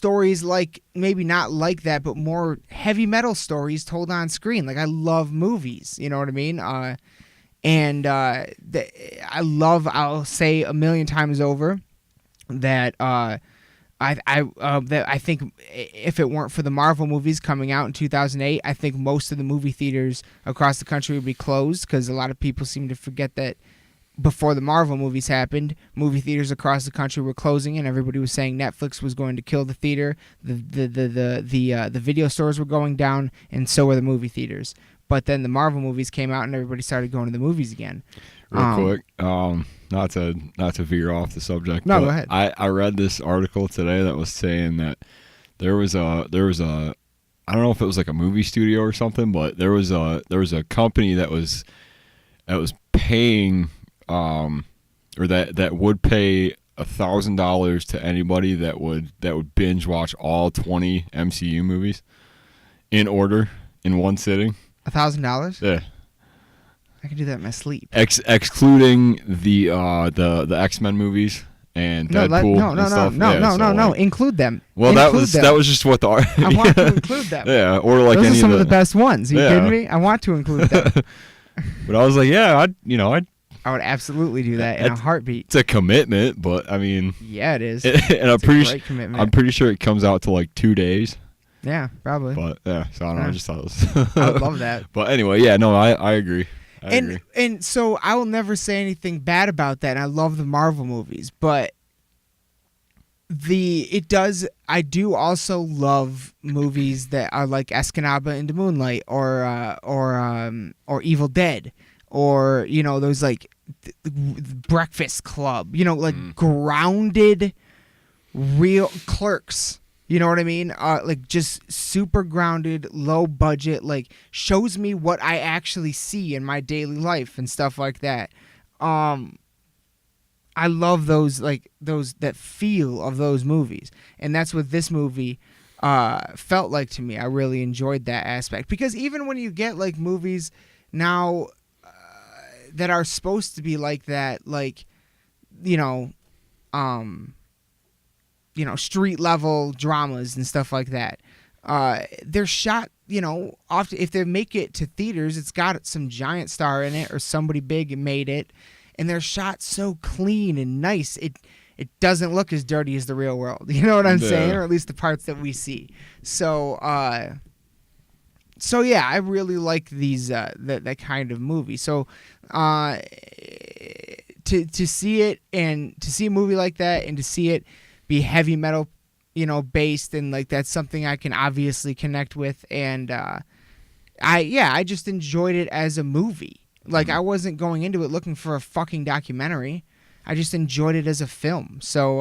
stories like, maybe not like that, but more heavy metal stories told on screen. Like, I love movies, you know what I mean? I'll say a million times over that I think if it weren't for the Marvel movies coming out in 2008, I think most of the movie theaters across the country would be closed, because a lot of people seem to forget that before the Marvel movies happened, movie theaters across the country were closing, and everybody was saying Netflix was going to kill the theater. The video stores were going down, and so were the movie theaters. But then the Marvel movies came out, and everybody started going to the movies again. Real quick, not to veer off the subject. No, but go ahead. I read this article today that was saying that there was a I don't know if it was like a movie studio or something, but there was a company that was paying or that would pay $1,000 to anybody that would binge watch all 20 MCU movies in order in one sitting. $1,000? Yeah. I can do that in my sleep. Excluding the X-Men movies and Deadpool and stuff. No. Include them. Well, that was just what the I want to include them. Yeah, or like those any are some of the best ones. Are you kidding me? I want to include them. But I was like, yeah, I would absolutely do that in a heartbeat. It's a commitment, but I mean, yeah, it is. And I'm pretty sure it comes out to like 2 days. Yeah, probably. But yeah, so I don't know. I just thought it was. I would love that. But anyway, yeah, no, I agree. And so I will never say anything bad about that. And I love the Marvel movies, but I do also love movies that are like Escanaba into Moonlight or Evil Dead, or those like Breakfast Club, like grounded, real Clerks. You know what I mean? Like just super grounded, low budget, like shows me what I actually see in my daily life and stuff like that. I love those that feel of those movies, and that's what this movie felt like to me. I really enjoyed that aspect, because even when you get like movies now that are supposed to be like that, like street level dramas and stuff like that. They're shot, often if they make it to theaters, it's got some giant star in it or somebody big made it, and they're shot so clean and nice. It doesn't look as dirty as the real world. You know what I'm saying? Or at least the parts that we see. So yeah, I really like these that kind of movie. So to see it, and to see a movie like that, and to see it be heavy metal, based, and like that's something I can obviously connect with, and I just enjoyed it as a movie. Like I wasn't going into it looking for a fucking documentary. I just enjoyed it as a film. So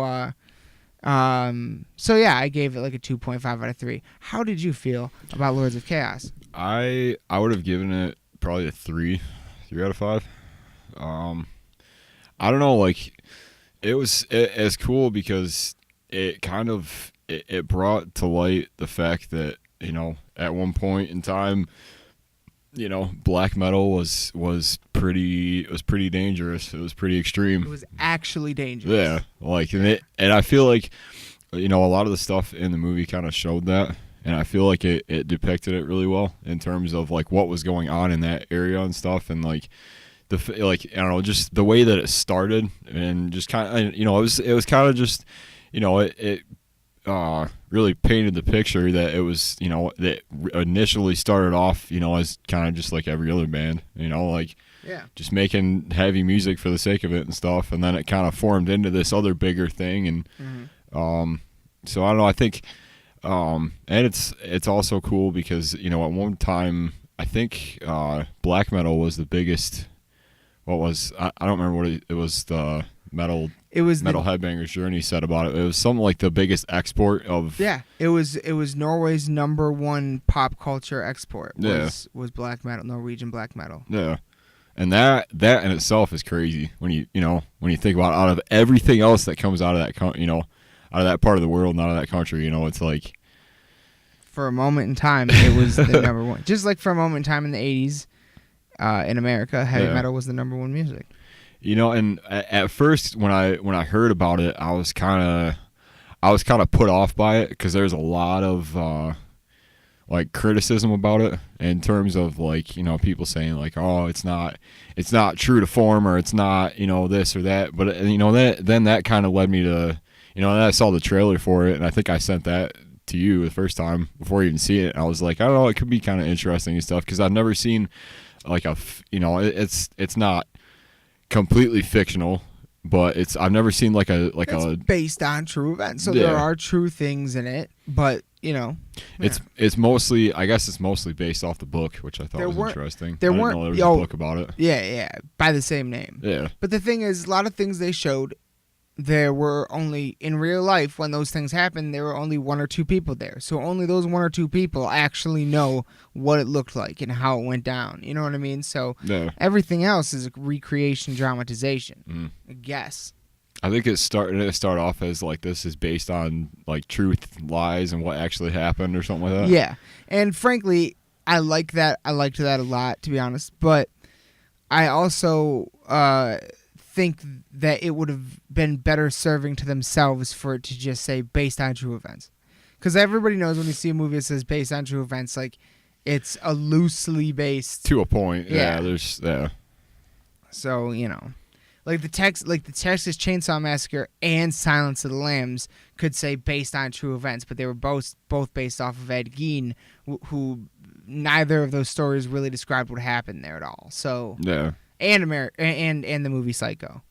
yeah, I gave it like a 2.5 out of 3. How did you feel about Lords of Chaos? I would have given it probably a 3 out of 5. I don't know, like it's cool because it kind of it brought to light the fact that at one point in time, black metal was pretty dangerous. It was pretty extreme. It was actually dangerous. Yeah, like and I feel like a lot of the stuff in the movie kind of showed that, and I feel like it depicted it really well in terms of like what was going on in that area and stuff, and like I don't know, just the way that it started, and just kind of it was kind of just it really painted the picture that it was that initially started off as kind of just like every other band, just making heavy music for the sake of it and stuff, and then it kind of formed into this other bigger thing, and so I don't know, I think and it's also cool because at one time I think black metal was the biggest. What was I don't remember what it was, the metal Headbangers Journey said about it. It was something like the biggest export of. Yeah, it was Norway's #1 pop culture export. Was black metal, Norwegian black metal. Yeah, and that in itself is crazy when you think about it, out of everything else that comes out of that out of that part of the world and out of that country. It's like. For a moment in time, it was the #1. Just like for a moment in time in the 80s. In America, heavy metal was the #1 music. And at first when I heard about it, I was kind I was kind of put off by it because there's a lot of like criticism about it in terms of like, you know, people saying like, oh, it's not true to form, or it's not, you know, this or that. But you know, that kind of led me to, you know, then I saw the trailer for it, and I think I sent that to you the first time before you even see it. I was like, I don't know, it could be kind of interesting and stuff, because I've never seen like you know, it's not completely fictional, but I've never seen it's based on true events, so yeah. there are true things in it, but you know, it's mostly, I guess it's mostly based off the book, which I thought was interesting. I didn't know there was a book about it. Yeah, by the same name. Yeah. But the thing is, a lot of things they showed, there were only, in real life, when those things happened, there were only 1 or 2 people there. So only those 1 or 2 people actually know what it looked like and how it went down. You know what I mean? So everything else is a recreation, dramatization, I guess. I think it start off as like, this is based on like truth, lies, and what actually happened or something like that. Yeah. And frankly, I like that. I liked that a lot, to be honest. But I also think that it would have been better serving to themselves for it to just say based on true events. Because everybody knows when you see a movie that says based on true events, like, it's a loosely based. To a point. Yeah. Yeah. So, you know. Like the Texas Chainsaw Massacre and Silence of the Lambs could say based on true events, but they were both based off of Ed Gein, who neither of those stories really described what happened there at all. So yeah, and the movie Psycho,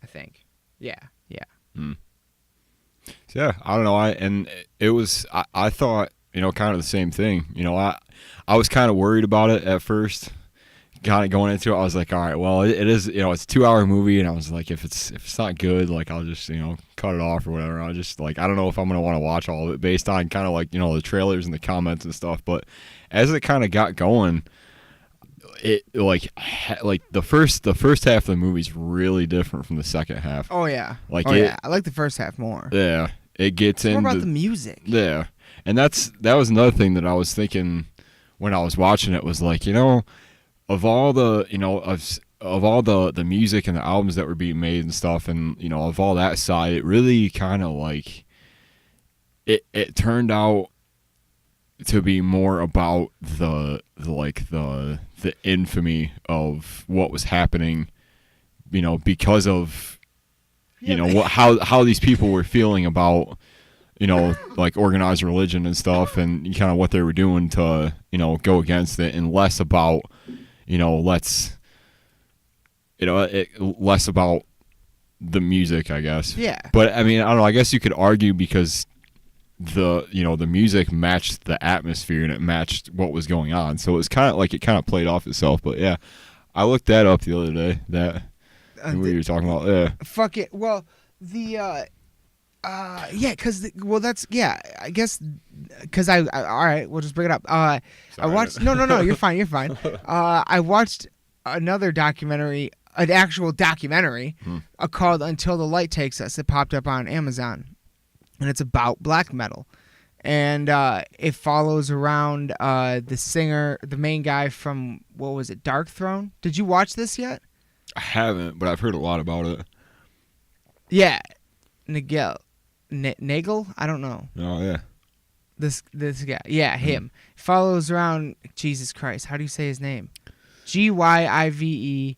I think. Yeah. So yeah, I don't know. I thought, you know, kind of the same thing. You know, I was kind of worried about it at first. Kind of going into it, I was like, all right, well, it is, you know, it's a 2-hour movie, and I was like, if it's not good, like, I'll just, you know, cut it off or whatever. I'll just, like, I don't know if I'm gonna want to watch all of it based on kind of like, you know, the trailers and the comments and stuff. But as it kind of got going, it like the first half of the movie is really different from the second half. Oh yeah, I like the first half more. Yeah, it gets more about the music. Yeah, and that was another thing that I was thinking when I was watching it, was like, you know, of all the, you know, of all the music and the albums that were being made and stuff, and, you know, of all that side, it really kind of like it turned out to be more about the infamy of what was happening, you know, because of, you know, how these people were feeling about, you know, like organized religion and stuff, and kind of what they were doing to, you know, go against it, and less about, you know, less about the music, I guess. Yeah. But I mean, I don't know, I guess you could argue because the music matched the atmosphere and it matched what was going on. So it's kind of like it kind of played off itself. But yeah, I looked that up the other day, that what you were talking about. Yeah. Fuck it. Well, I guess because I all right, we'll just bring it up. I watched no, you're fine. I watched another documentary, an actual documentary called Until the Light Takes Us. It popped up on Amazon, and it's about black metal, and it follows around the singer, the main guy from, what was it, Dark Throne? Did you watch this yet? I haven't, but I've heard a lot about it. Yeah, Nagel? I don't know. Oh, yeah. This guy. Yeah, him. Follows around, Jesus Christ, how do you say his name? Gyive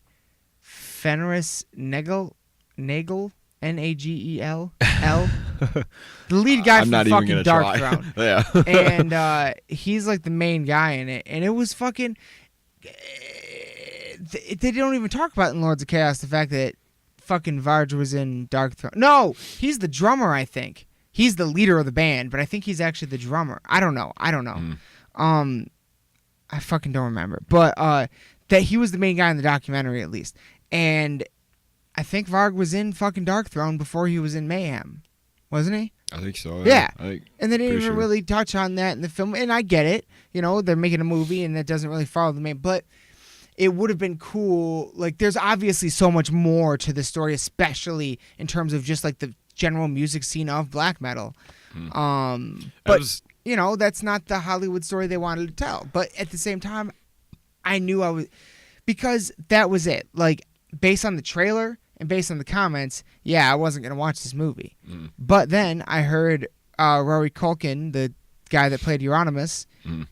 Fenris Nagel? Nagel? The lead guy from fucking Dark Throne. Yeah. And he's like the main guy in it. And it was fucking... They don't even talk about in Lords of Chaos the fact that fucking Varg was in Dark Throne. No, he's the drummer, I think. He's the leader of the band, but I think he's actually the drummer. I don't know. I fucking don't remember. But that he was the main guy in the documentary, at least. And I think Varg was in fucking Dark Throne before he was in Mayhem. Wasn't he? I think so. Yeah. And they didn't even really touch on that in the film. And I get it. You know, they're making a movie and that doesn't really follow the main. But it would have been cool. Like, there's obviously so much more to the story, especially in terms of just like the general music scene of black metal. But you know, that's not the Hollywood story they wanted to tell. But at the same time, I knew I was, because that was it. Like, based on the trailer and based on the comments, yeah, I wasn't gonna watch this movie. Mm. But then I heard Rory Culkin, the guy that played Euronymous,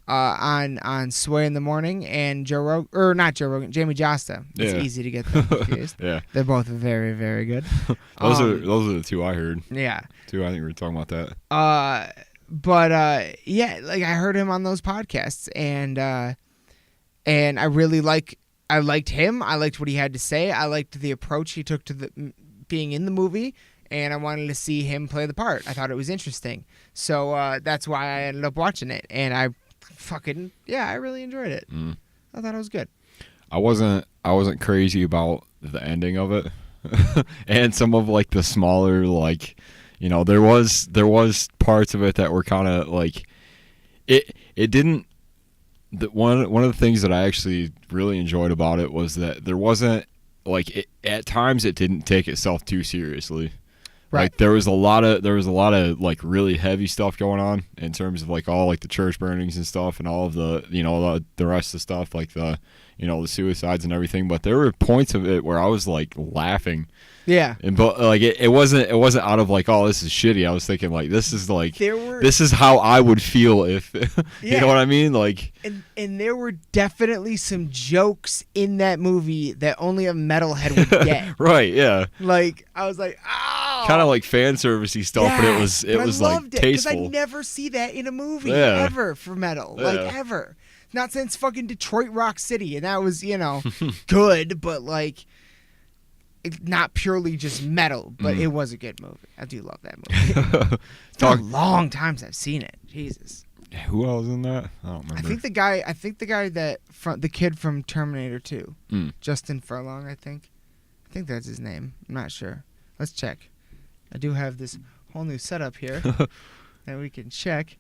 on Sway in the Morning, and not Joe Rogan, Jamie Josta. It's easy to get them confused. Yeah, they're both very, very good. those are the two I heard. Yeah, two. I think we were talking about that. Yeah, like I heard him on those podcasts, and I really I liked him. I liked what he had to say. I liked the approach he took to being in the movie, and I wanted to see him play the part. I thought it was interesting. So that's why I ended up watching it, and I really enjoyed it. I thought it was good. I wasn't crazy about the ending of it, and some of like the smaller, like, there was parts of it that were kind of like it didn't. One of the things that I actually really enjoyed about it was that there wasn't like at times it didn't take itself too seriously. Right. Like there was a lot of like really heavy stuff going on in terms of like all like the church burnings and stuff and all of the the rest of the stuff like the the suicides and everything. But there were points of it where I was like laughing. Yeah. But like it wasn't out of like, oh, this is shitty. I was thinking like this is how I would feel if you know what I mean? Like and there were definitely some jokes in that movie that only a metalhead would get. Right, yeah. Like I was like, oh, kind of like fan servicey stuff, but it was like tasteful. Because I never see that in a movie ever for metal. Like ever. Not since fucking Detroit Rock City, and that was, good, but like not purely just metal, but it was a good movie. I do love that movie. It's been a long time since I've seen it. Jesus. Who else in that? I don't remember. I think the guy the kid from Terminator 2, Justin Furlong. I think that's his name. I'm not sure. Let's check. I do have this whole new setup here that we can check.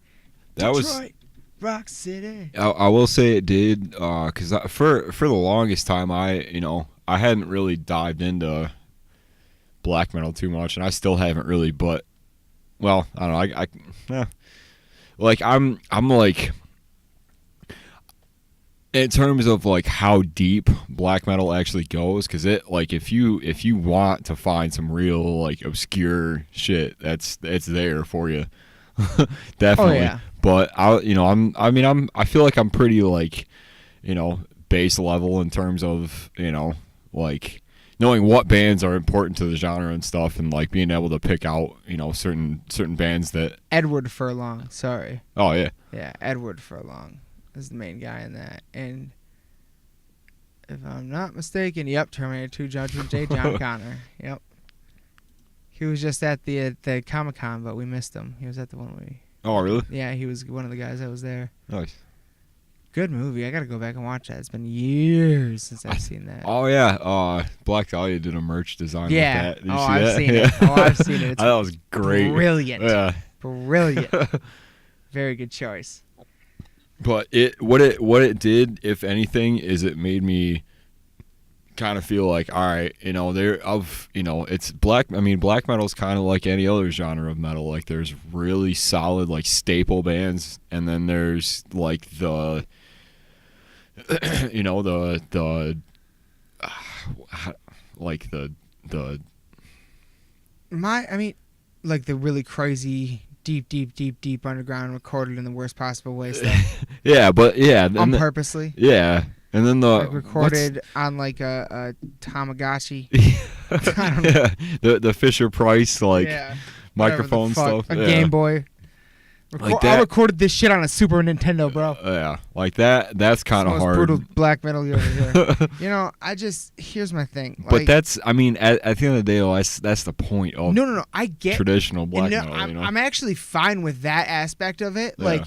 That Detroit Rock City. I will say it did, because for the longest time I hadn't really dived into black metal too much, and I still haven't really. But well, I don't know. Like I'm like, in terms of like how deep black metal actually goes, because it like if you want to find some real like obscure shit, it's there for you. Definitely. Oh, yeah. But I feel like I'm pretty like, base level in terms of, like knowing what bands are important to the genre and stuff, and like being able to pick out, certain bands that. Edward Furlong, sorry. Oh yeah. Yeah, Edward Furlong is the main guy in that, and if I'm not mistaken, yep, Terminator 2 Judgment Day, John Connor, yep. He was just at the Comic-Con, but we missed him. He was at the one we. Oh, really? Yeah, he was one of the guys that was there. Nice. Good movie. I got to go back and watch that. It's been years since I've seen that. Oh, yeah. Black Dahlia did a merch design with that. Did you see I've that? seen it. Oh, I've seen it. It's that was great. Brilliant. Yeah. Brilliant. Very good choice. But what it did, if anything, is it made me kind of feel like, all right, it's black metal is kind of like any other genre of metal. Like there's really solid like staple bands, and then there's like the like the really crazy deep underground, recorded in the worst possible way stuff. Yeah, but yeah, on purposely. Yeah. And then recorded on like a Tamagotchi. I don't know. The Fisher Price microphone stuff. A Game Boy. I recorded this shit on a Super Nintendo, bro. Yeah, like that. That's kind of hard. Brutal black metal over here. Here's my thing. But that's, at the end of the day, that's the point of no. I get traditional black metal. I'm actually fine with that aspect of it. Yeah. Like,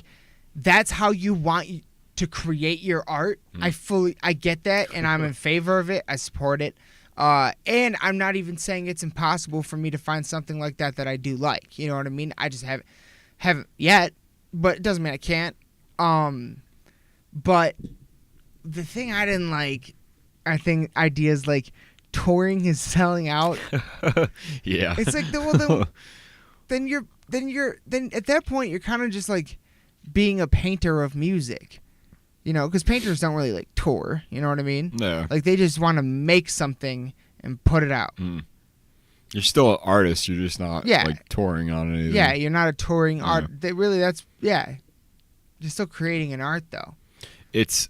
that's how you want to create your art. I get that, and I'm in favor of it. I support it. And I'm not even saying it's impossible for me to find something like that I do like. You know what I mean? I just haven't yet, but it doesn't mean I can't. But the thing I didn't like, I think ideas like touring is selling out. Yeah. It's like, then at that point you're kind of just like being a painter of music. Because painters don't really like tour. You know what I mean? Yeah. Like they just want to make something and put it out. You're still an artist. You're just not Yeah. like touring on anything. Yeah, you're not a touring Yeah. art. You're still creating an art though. It's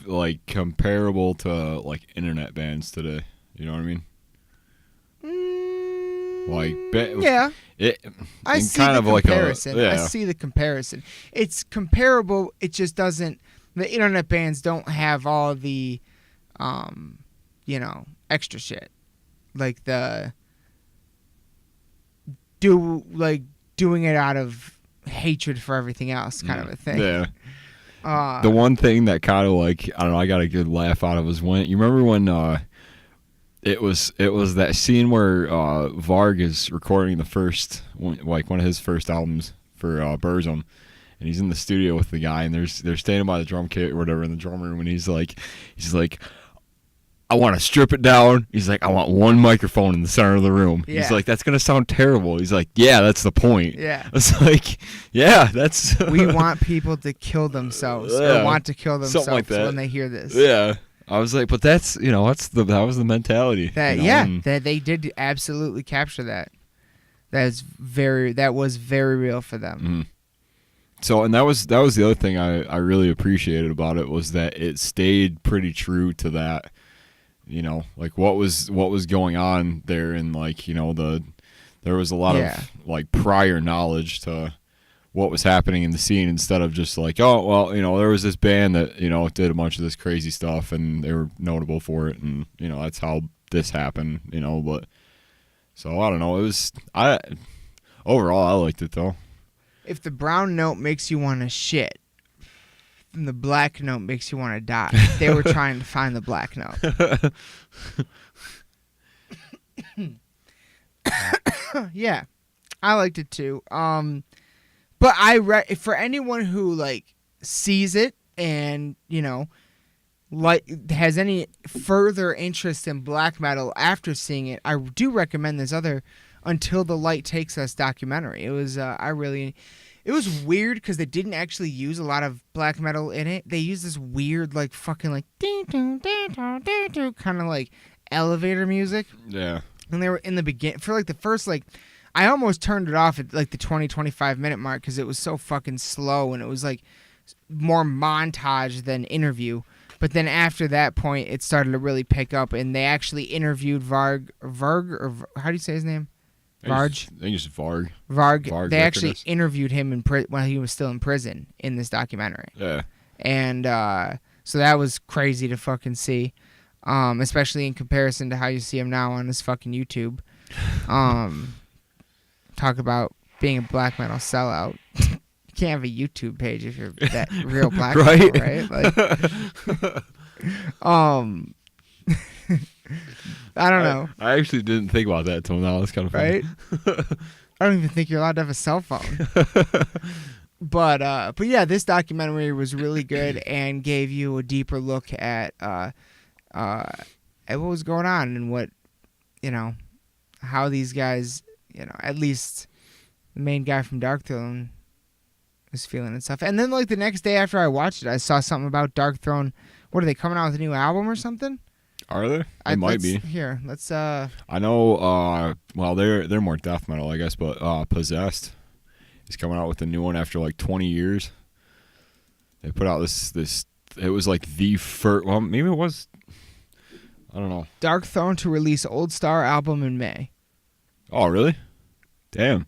like comparable to like internet bands today. You know what I mean? Like Yeah. I see kind the of like comparison. a, yeah. I see the comparison. It's comparable. It just doesn't. The internet bands don't have all the, extra shit, like doing it out of hatred for everything else, kind of a thing. Yeah. The one thing that kind of like, I don't know, I got a good laugh out of was when you remember when it was that scene where Varg is recording one of his first albums for Burton, and he's in the studio with the guy, and they're standing by the drum kit or whatever in the drum room, and he's like, I want to strip it down. He's like, I want one microphone in the center of the room. Yeah. He's like, that's gonna sound terrible. He's like, yeah, that's the point. Yeah. It's like, yeah, that's. We want people to kill themselves or want to kill themselves like that. when they hear this. Yeah. I was like, but that's that was the mentality. That they did absolutely capture that. That was very real for them. Mm-hmm. So, and that was the other thing I really appreciated about it was that it stayed pretty true to that. Like what was going on there, and like there was a lot of like prior knowledge to what was happening in the scene, instead of just like, oh well, there was this band that did a bunch of this crazy stuff and they were notable for it, and that's how this happened. But so I don't know. Overall I liked it though. If the brown note makes you want to shit, then the black note makes you want to die. They were trying to find the black note. Yeah, I liked it too. But for anyone who like sees it and like has any further interest in black metal after seeing it, I do recommend this other Until the Light Takes Us documentary. It was it was weird because they didn't actually use a lot of black metal in it. They used this weird like fucking like kind of like elevator music. Yeah. And they were in the beginning for like the first like I almost turned it off at like the 20-25 minute mark because it was so fucking slow and it was like more montage than interview. But then after that point, it started to really pick up, and they actually interviewed Varg, or how do you say his name? Varg? I think it's Varg. Varg. They actually interviewed him while he was still in prison in this documentary. Yeah. And so that was crazy to fucking see, especially in comparison to how you see him now on his fucking YouTube. Talk about being a black metal sellout. You can't have a YouTube page if you're that real black metal, right? Like, I don't know. I actually didn't think about that till now. That's kind of funny. Right? I don't even think you're allowed to have a cell phone. But yeah, this documentary was really good and gave you a deeper look at what was going on and what, how these guys, at least the main guy from Darkthrone was feeling and stuff. And then like the next day after I watched it, I saw something about Darkthrone. What are they coming out with a new album or something? Are they? They might be. Here, let's I know well they're more death metal, I guess, but Possessed is coming out with a new one after like 20 years. They put out this it was like the first, well maybe it was, I don't know. Darkthrone to release Old Star album in May. Oh, really? Damn.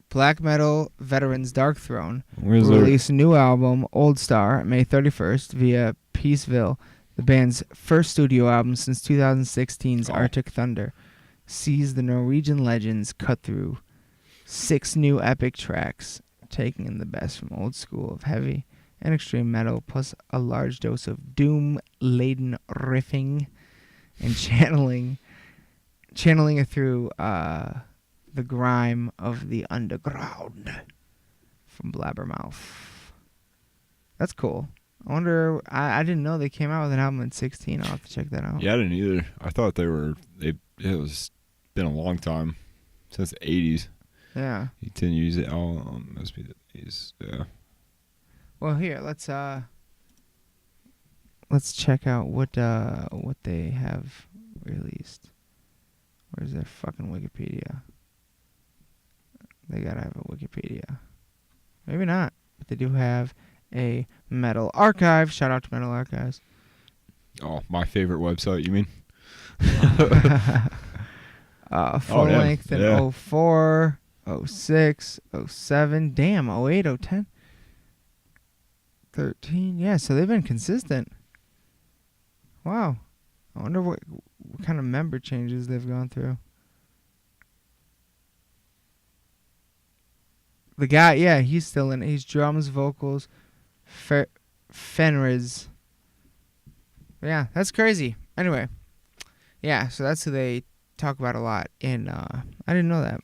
Black metal veterans Darkthrone will release a new album, Old Star, May 31st via Peaceville. The band's first studio album since 2016's Arctic Thunder sees the Norwegian legends cut through 6 new epic tracks, taking in the best from old school of heavy and extreme metal, plus a large dose of doom-laden riffing and channeling it through the grime of the underground from Blabbermouth. That's cool. I wonder, I didn't know they came out with an album in 2016. I'll have to check that out. Yeah, I didn't either. I thought it was been a long time, since the 80s. Yeah. He didn't use it. Oh, must be the 80s. Yeah. Well, here, let's check out what they have released. Where's their fucking Wikipedia? They gotta have a Wikipedia. Maybe not, but they do have a Metal Archive. Shout out to Metal Archives. Oh, my favorite website, you mean? Full length in 04, 06, 07. Damn, 08, 010. 13. Yeah, so they've been consistent. Wow. I wonder what kind of member changes they've gone through. The guy, yeah, he's still in it. He's drums, vocals, Fenriz. Yeah, that's crazy. Anyway, yeah, so that's who they talk about a lot. And I didn't know that.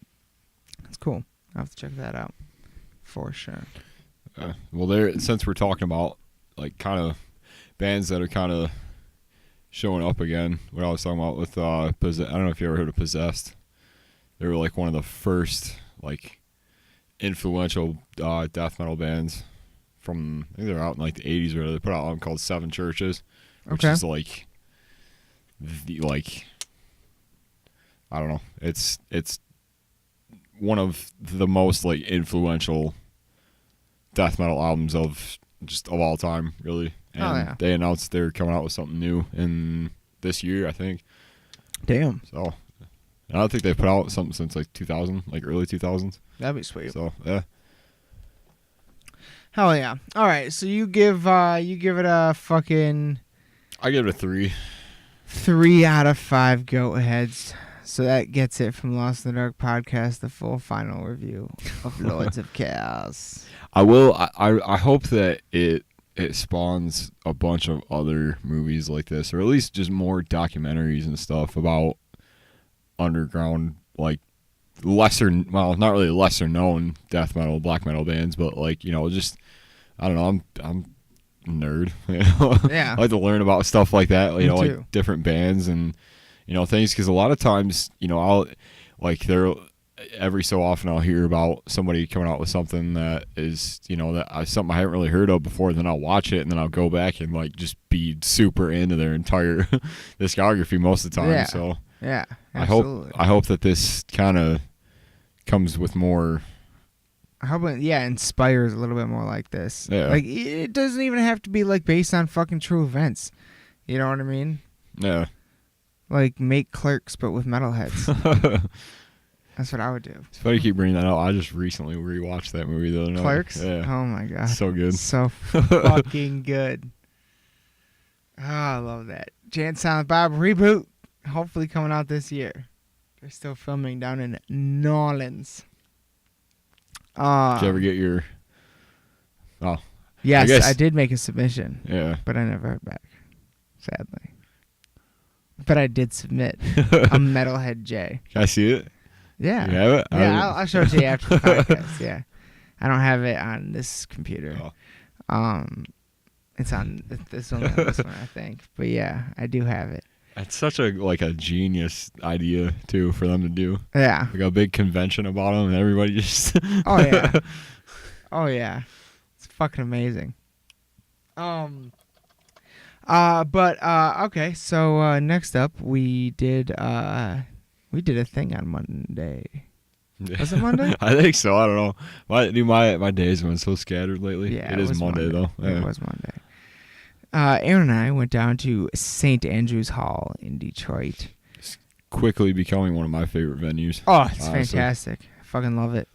That's cool. I'll have to check that out for sure. Well, since we're talking about like kind of bands that are kind of showing up again, what I was talking about with I don't know if you ever heard of Possessed. They were like one of the first like influential death metal bands from, I think they're out in like the 80s or whatever. They put out an album called Seven Churches, which is like I don't know. It's one of the most like influential death metal albums of all time, really. And they announced they're coming out with something new in this year, I think. Damn. So I don't think they've put out something since like 2000, like early 2000s. That'd be sweet. So yeah. Hell yeah. All right, so you give it a fucking... I give it a 3. 3 out of 5 goat heads. So that gets it from Lost in the Dark podcast, the full final review of Lords of Chaos. I hope that it spawns a bunch of other movies like this, or at least just more documentaries and stuff about underground, like not really lesser known death metal, black metal bands, but like, you know, just, I don't know, I'm a nerd. You know? Yeah. I like to learn about stuff like that, you know, too. like different bands and, you know, things, because a lot of times, you know, every so often I'll hear about somebody coming out with something that is, you know, something I haven't really heard of before. Then I'll watch it and then I'll go back and like just be super into their entire discography most of the time. Yeah. So yeah, absolutely. I hope that this kind of comes with more. I hope it, inspires a little bit more like this. Yeah. Like, it doesn't even have to be like based on fucking true events. You know what I mean? Yeah. Like, make Clerks but with metalheads. That's what I would do. It's funny you keep bringing that up. I just recently rewatched that movie the other night. Clerks? Yeah. Oh my god. So good. So fucking good. Oh, I love that. Jay and Silent Bob reboot. Hopefully coming out this year. They're still filming down in New Orleans. Did you ever get your... Oh. Yes, I did make a submission. Yeah. But I never heard back. Sadly. But I did submit a Metalhead J. Can I see it? Yeah. You have it? Yeah, I'll show it to you after the podcast. Yeah. I don't have it on this computer. Oh. It's on this one, I think. But yeah, I do have it. It's such a genius idea too for them to do. Yeah. Like a big convention about them and everybody just. Oh yeah. Oh yeah. It's fucking amazing. Okay. So next up, we did a thing on Monday. Was it Monday? I think so. I don't know. My days have been so scattered lately. Yeah, it is Monday though. Yeah. It was Monday. Aaron and I went down to St. Andrew's Hall in Detroit. It's quickly becoming one of my favorite venues. Oh, it's fantastic. I fucking love it.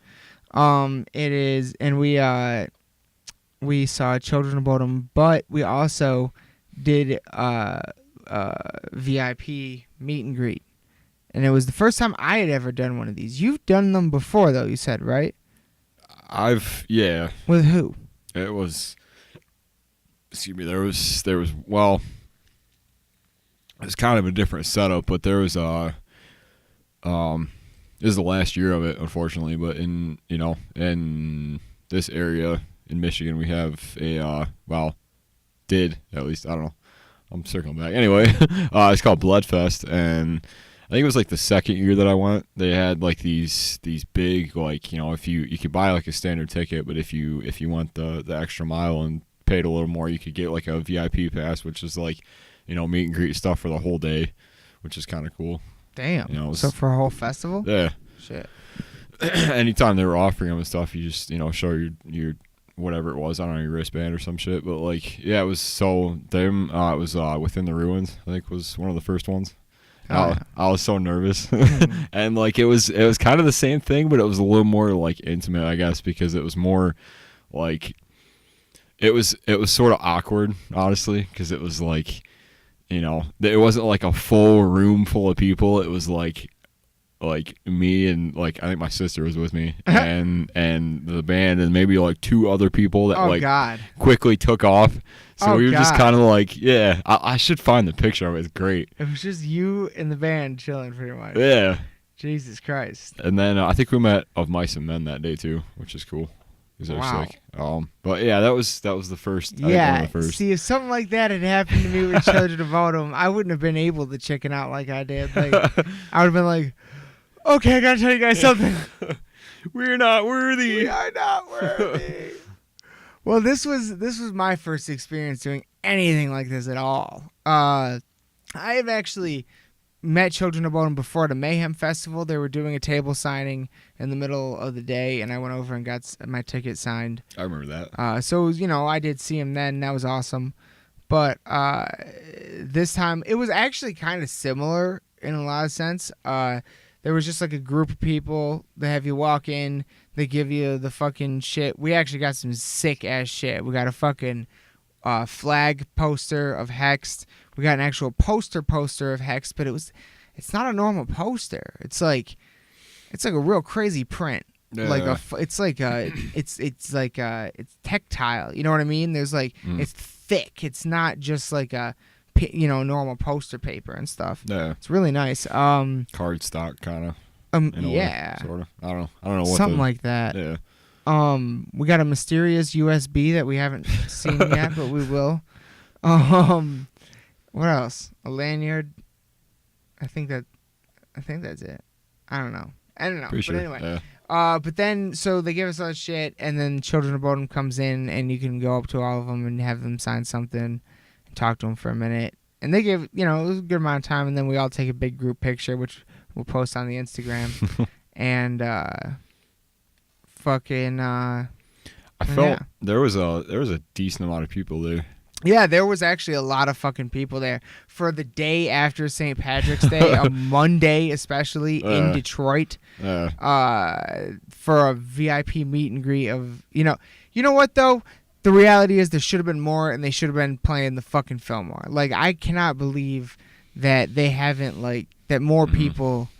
It is, and we saw Children of Bodom, but we also did VIP meet and greet. And it was the first time I had ever done one of these. You've done them before, though, you said, right? Yeah. With who? It was, excuse me, there was, well, it's kind of a different setup, but there was, this is the last year of it, unfortunately, but in this area in Michigan, we have did, at least, I don't know, I'm circling back. Anyway, it's called Bloodfest, and I think it was like the second year that I went. They had like these big, like, you know, if you could buy like a standard ticket, but if you went the extra mile and paid a little more, you could get like a VIP pass, which is like, you know, meet and greet stuff for the whole day, which is kind of cool. Damn. You know, So for a whole festival? Yeah. Shit. Anytime they were offering them and stuff, you just, show your whatever it was, I don't know, your wristband or some shit. But like, yeah, it was so them. It was Within the Ruins, I think, was one of the first ones. I was so nervous, and like it was kind of the same thing, but it was a little more like intimate, I guess, because it was more like it was sort of awkward, honestly, because it was like, it wasn't like a full room full of people. It was like me and like I think my sister was with me and the band and maybe like 2 other people that quickly took off. So we were just kind of like, yeah, I should find the picture of it. It's great. It was just you and the band chilling pretty much. Yeah. Jesus Christ. And then I think we met Of Mice and Men that day too, which is cool. Wow. But yeah, that was the first. Yeah. One of the first. See, if something like that had happened to me with Children of Bodom, I wouldn't have been able to chicken out like I did. Like, I would have been like, okay, I gotta tell you guys something. We're not worthy. We are not worthy. Well, this was my first experience doing anything like this at all. I have actually met Children of Bodom before at a Mayhem Festival. They were doing a table signing in the middle of the day, and I went over and got my ticket signed. I remember that. So, I did see him then. That was awesome. But this time, it was actually kind of similar in a lot of sense. There was just like a group of people. They have you walk in. They give you the fucking shit. We actually got some sick ass shit. We got a fucking flag poster of Hexed. We got an actual poster of Hexed, but it's not a normal poster. It's like a real crazy print. Yeah. It's tactile. You know what I mean? There's like it's thick. It's not just like a normal poster paper and stuff. Yeah. It's really nice. Card stock kind of. Yeah. Sort of. I don't know what. Something like that. Yeah. We got a mysterious USB that we haven't seen yet, but we will. What else? A lanyard. I think that's it. I don't know. Pretty but sure. anyway. Yeah. But then, so they give us all that shit, and then Children of Bodom comes in, and you can go up to all of them and have them sign something, and talk to them for a minute. And they give, it was a good amount of time, and then we all take a big group picture, which we'll post on the Instagram. And I felt there was a decent amount of people there. Yeah, there was actually a lot of fucking people there for the day after St. Patrick's Day, a Monday especially in Detroit, for a VIP meet and greet of, you know what though? The reality is there should have been more, and they should have been playing the fucking Fillmore. Like, I cannot believe that they haven't, like, that more people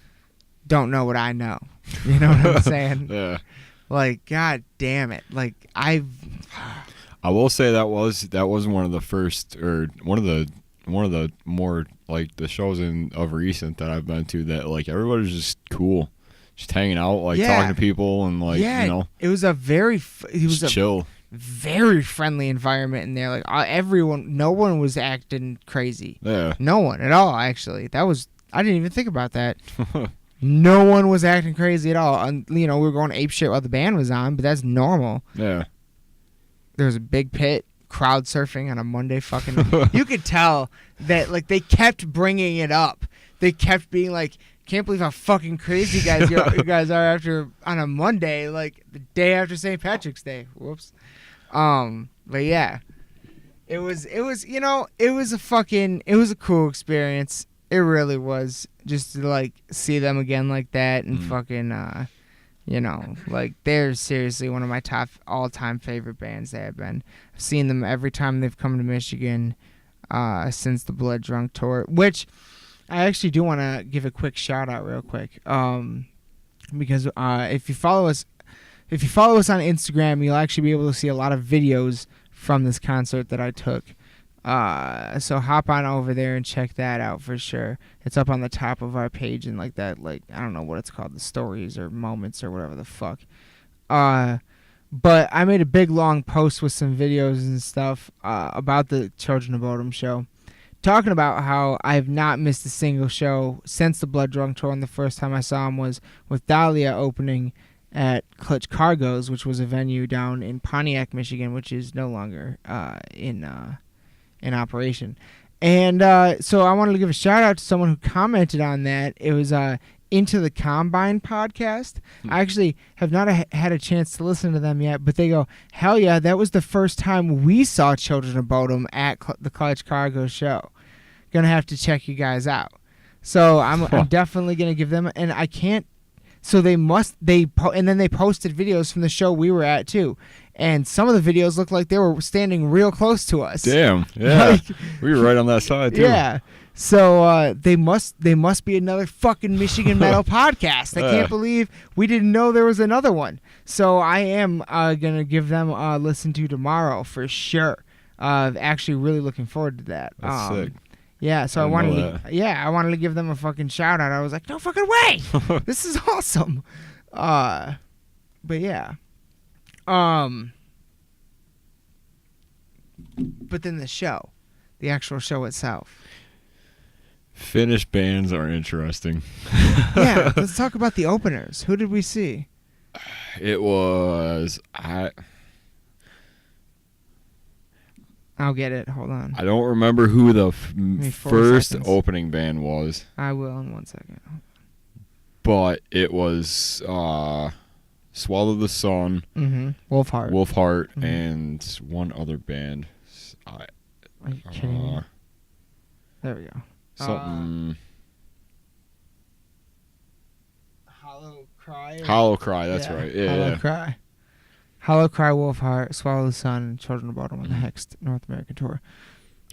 don't know what I know. You know what I'm saying? Yeah. Like, god damn it. Like, I will say that was one of the first, or one of the more like the shows of recent that I've been to that like everybody's just cool, just hanging out, like talking to people and like it was a very chill, very friendly environment in there. Like no one was acting crazy. Yeah, no one at all. Actually, I didn't even think about that. No one was acting crazy at all. And we were going apeshit while the band was on, but that's normal. Yeah. There was a big pit, crowd surfing on a Monday fucking. You could tell that like they kept bringing it up. They kept being like, "Can't believe how fucking crazy you guys are on a Monday, like the day after St. Patrick's Day." Whoops. But yeah, it was a cool experience. It really was, just to like see them again like that and fucking like they're seriously one of my top all-time favorite bands they have been. I've seen them every time they've come to Michigan since the Blood Drunk tour, which I actually do want to give a quick shout out real quick, because if you follow us on Instagram, you'll actually be able to see a lot of videos from this concert that I took. So hop on over there and check that out for sure. It's up on the top of our page and like that, like, I don't know what it's called, the stories or moments or whatever the fuck. But I made a big long post with some videos and stuff about the Children of Bodom show, talking about how I've not missed a single show since the Blood Drunk tour, and the first time I saw him was with Dahlia opening at Clutch Cargo's, which was a venue down in Pontiac, Michigan, which is no longer in operation. And so I wanted to give a shout out to someone who commented on that. It was Into the Combine podcast. I actually have not had a chance to listen to them yet, but they go, hell yeah, that was the first time we saw Children of Bodom at the Clutch Cargo show. Gonna have to check you guys out. So I'm definitely gonna give them, and I can't. So and then they posted videos from the show we were at too, and some of the videos looked like they were standing real close to us. Damn, yeah, we were right on that side too. Yeah. So they must be another fucking Michigan metal podcast. I can't believe we didn't know there was another one. So I am gonna give them a listen to tomorrow for sure. Actually, really looking forward to that. That's sick. Yeah, so I wanted to give them a fucking shout out. I was like, no fucking way, this is awesome. But yeah, but then the actual show itself. Finnish bands are interesting. Yeah, let's talk about the openers. Who did we see? It was I'll get it. Hold on. I don't remember who the first seconds. opening band was. I will in 1 second. But it was Swallow the Sun, Wolfheart, and one other band. Are you kidding me? There we go. Something. Hollow Cry. Hollow Cry, that's right. Yeah, Hollow Cry. Hollow Cry, Wolfheart, Swallow the Sun, and Children of Bodom on the Hexed North American tour.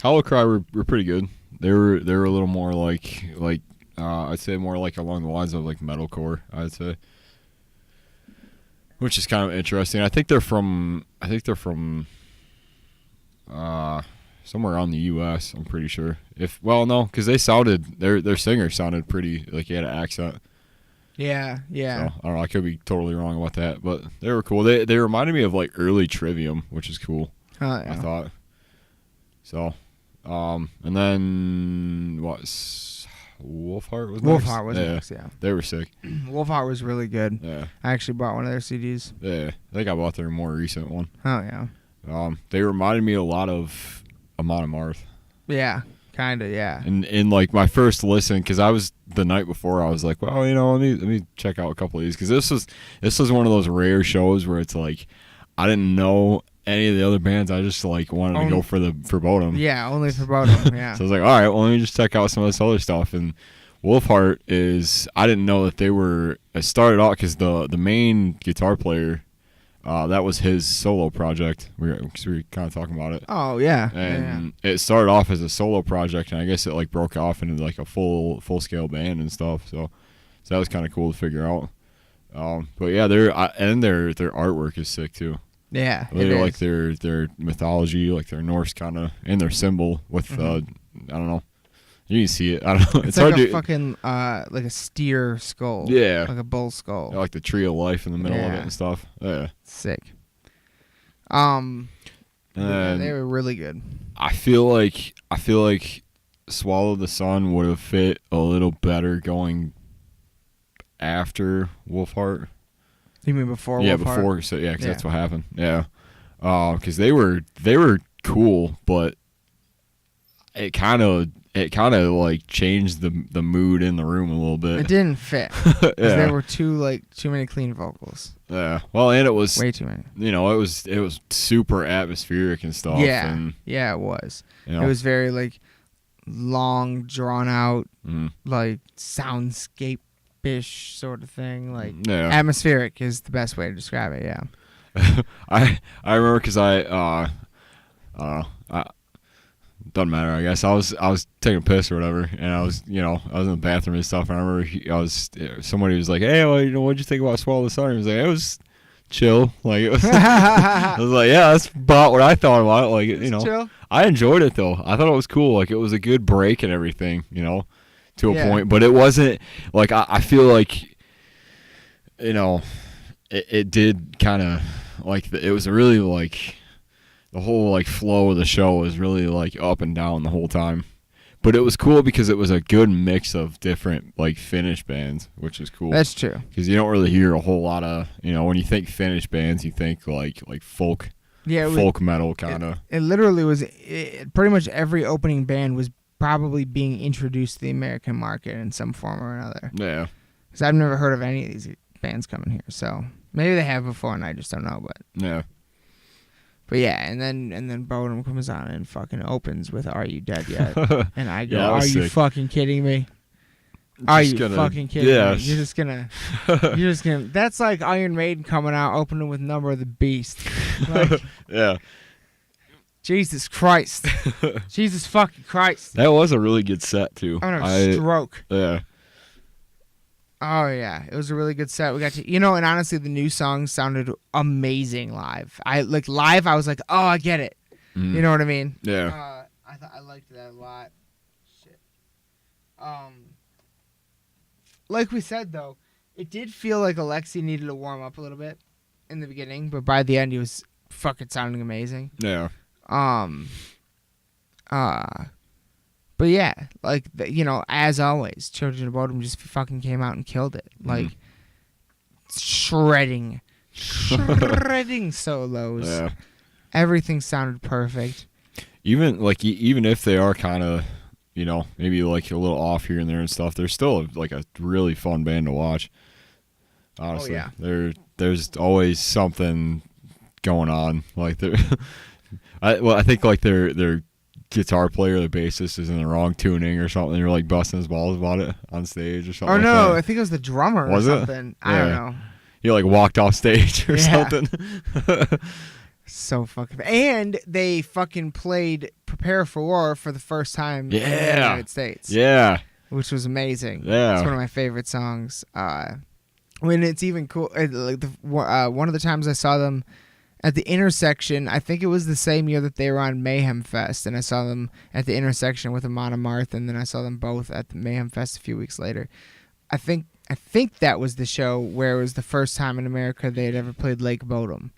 Hollow Cry were pretty good. They were a little more like I'd say more like along the lines of like metalcore, I'd say. Which is kind of interesting. I think they're from somewhere around the US, I'm pretty sure. No, cuz their singer sounded pretty like he had an accent. Yeah. So, I don't know, I could be totally wrong about that, but they were cool. They reminded me of like early Trivium, which is cool. Yeah. I thought. So, and then Wolfheart was next? Wolfheart was next, yeah. They were sick. Wolfheart was really good. Yeah. I actually bought one of their CDs. Yeah. I think I bought their more recent one. Oh, yeah. They reminded me a lot of Amon Amarth. Yeah. Kind of, yeah. And in like my first listen, because I was the night before, I was like, well, let me check out a couple of these, because this was one of those rare shows where it's like I didn't know any of the other bands. I just like wanted to go for Bodom. Yeah, only for Bodom. Yeah. So I was like, all right, well, let me just check out some of this other stuff. And Wolfheart I didn't know that they were. I started out because the main guitar player. That was his solo project. We were kind of talking about it. Oh yeah, and it started off as a solo project, and I guess it like broke off into like a full scale band and stuff. So that was kind of cool to figure out. But yeah, their artwork is sick too. Yeah, They like their mythology, like their Norse kind of, and their symbol with I don't know. You can see it. I don't know. It's like a fucking like a steer skull. Yeah. Like a bull skull. Like the tree of life in the middle of it and stuff. Yeah. Sick. They were really good. I feel like Swallow the Sun would have fit a little better going after Wolfheart. You mean before Yeah, Wolfheart? before. So yeah, because that's what happened. Yeah. Because they were cool, but it kind of like changed the mood in the room a little bit. It didn't fit because there were too many clean vocals. Yeah, well, and it was way too many. It was super atmospheric and stuff. Yeah, and, it was. It was very like long, drawn out, like soundscape-ish sort of thing. Like atmospheric is the best way to describe it. Yeah. I remember because I don't know. Doesn't matter, I guess. I was taking a piss or whatever, and I was in the bathroom and stuff. And I remember somebody was like, "Hey, well, what'd you think about Swallow the Sun?" He was like, "It was chill." Like it was. I was like, "Yeah, that's about what I thought about it." Like chill. I enjoyed it though. I thought it was cool. Like it was a good break and everything. To a point, but it wasn't like I feel like it did kind of like it was really like. The whole like flow of the show was really like up and down the whole time, but it was cool because it was a good mix of different like Finnish bands, which is cool. That's true. Because you don't really hear a whole lot of when you think Finnish bands, you think like folk, Yeah, folk metal kind of. It literally was. Pretty much every opening band was probably being introduced to the American market in some form or another. Yeah. Because I've never heard of any of these bands coming here, so maybe they have before and I just don't know. But yeah, and then Bodom comes on and fucking opens with "Are You Dead Yet?" And I go, "Are you fucking kidding me? Are you fucking kidding me? You're just gonna." That's like Iron Maiden coming out opening with "Number of the Beast." Like, yeah. Jesus Christ. Jesus fucking Christ. That was a really good set too. I'm gonna have a stroke. Yeah. Oh yeah, it was a really good set. We got to, and honestly, the new songs sounded amazing live. I was like, oh, I get it. You know what I mean? Yeah. I liked that a lot. Shit. Like we said though, it did feel like Alexi needed to warm up a little bit in the beginning, but by the end he was fucking sounding amazing. Yeah. But yeah, like as always, Children of Bodom just fucking came out and killed it. Like shredding solos. Yeah. Everything sounded perfect. Even if they are kind of, maybe like a little off here and there and stuff, they're still like a really fun band to watch. Honestly, there's always something going on. Like I think like their guitar player, the bassist, is in the wrong tuning or something. You're like busting his balls about it on stage or something. Oh like no, that. I think it was the drummer or something. I don't know. He like walked off stage or something. So fucking. And they fucking played "Prepare for War" for the first time in the United States. Yeah. Which was amazing. Yeah. It's one of my favorite songs. When it's even cool, one of the times I saw them at the Intersection, I think it was the same year that they were on Mayhem Fest, and I saw them at the Intersection with Amon Amarth, and then I saw them both at the Mayhem Fest a few weeks later. I think that was the show where it was the first time in America they had ever played Lake Bodom,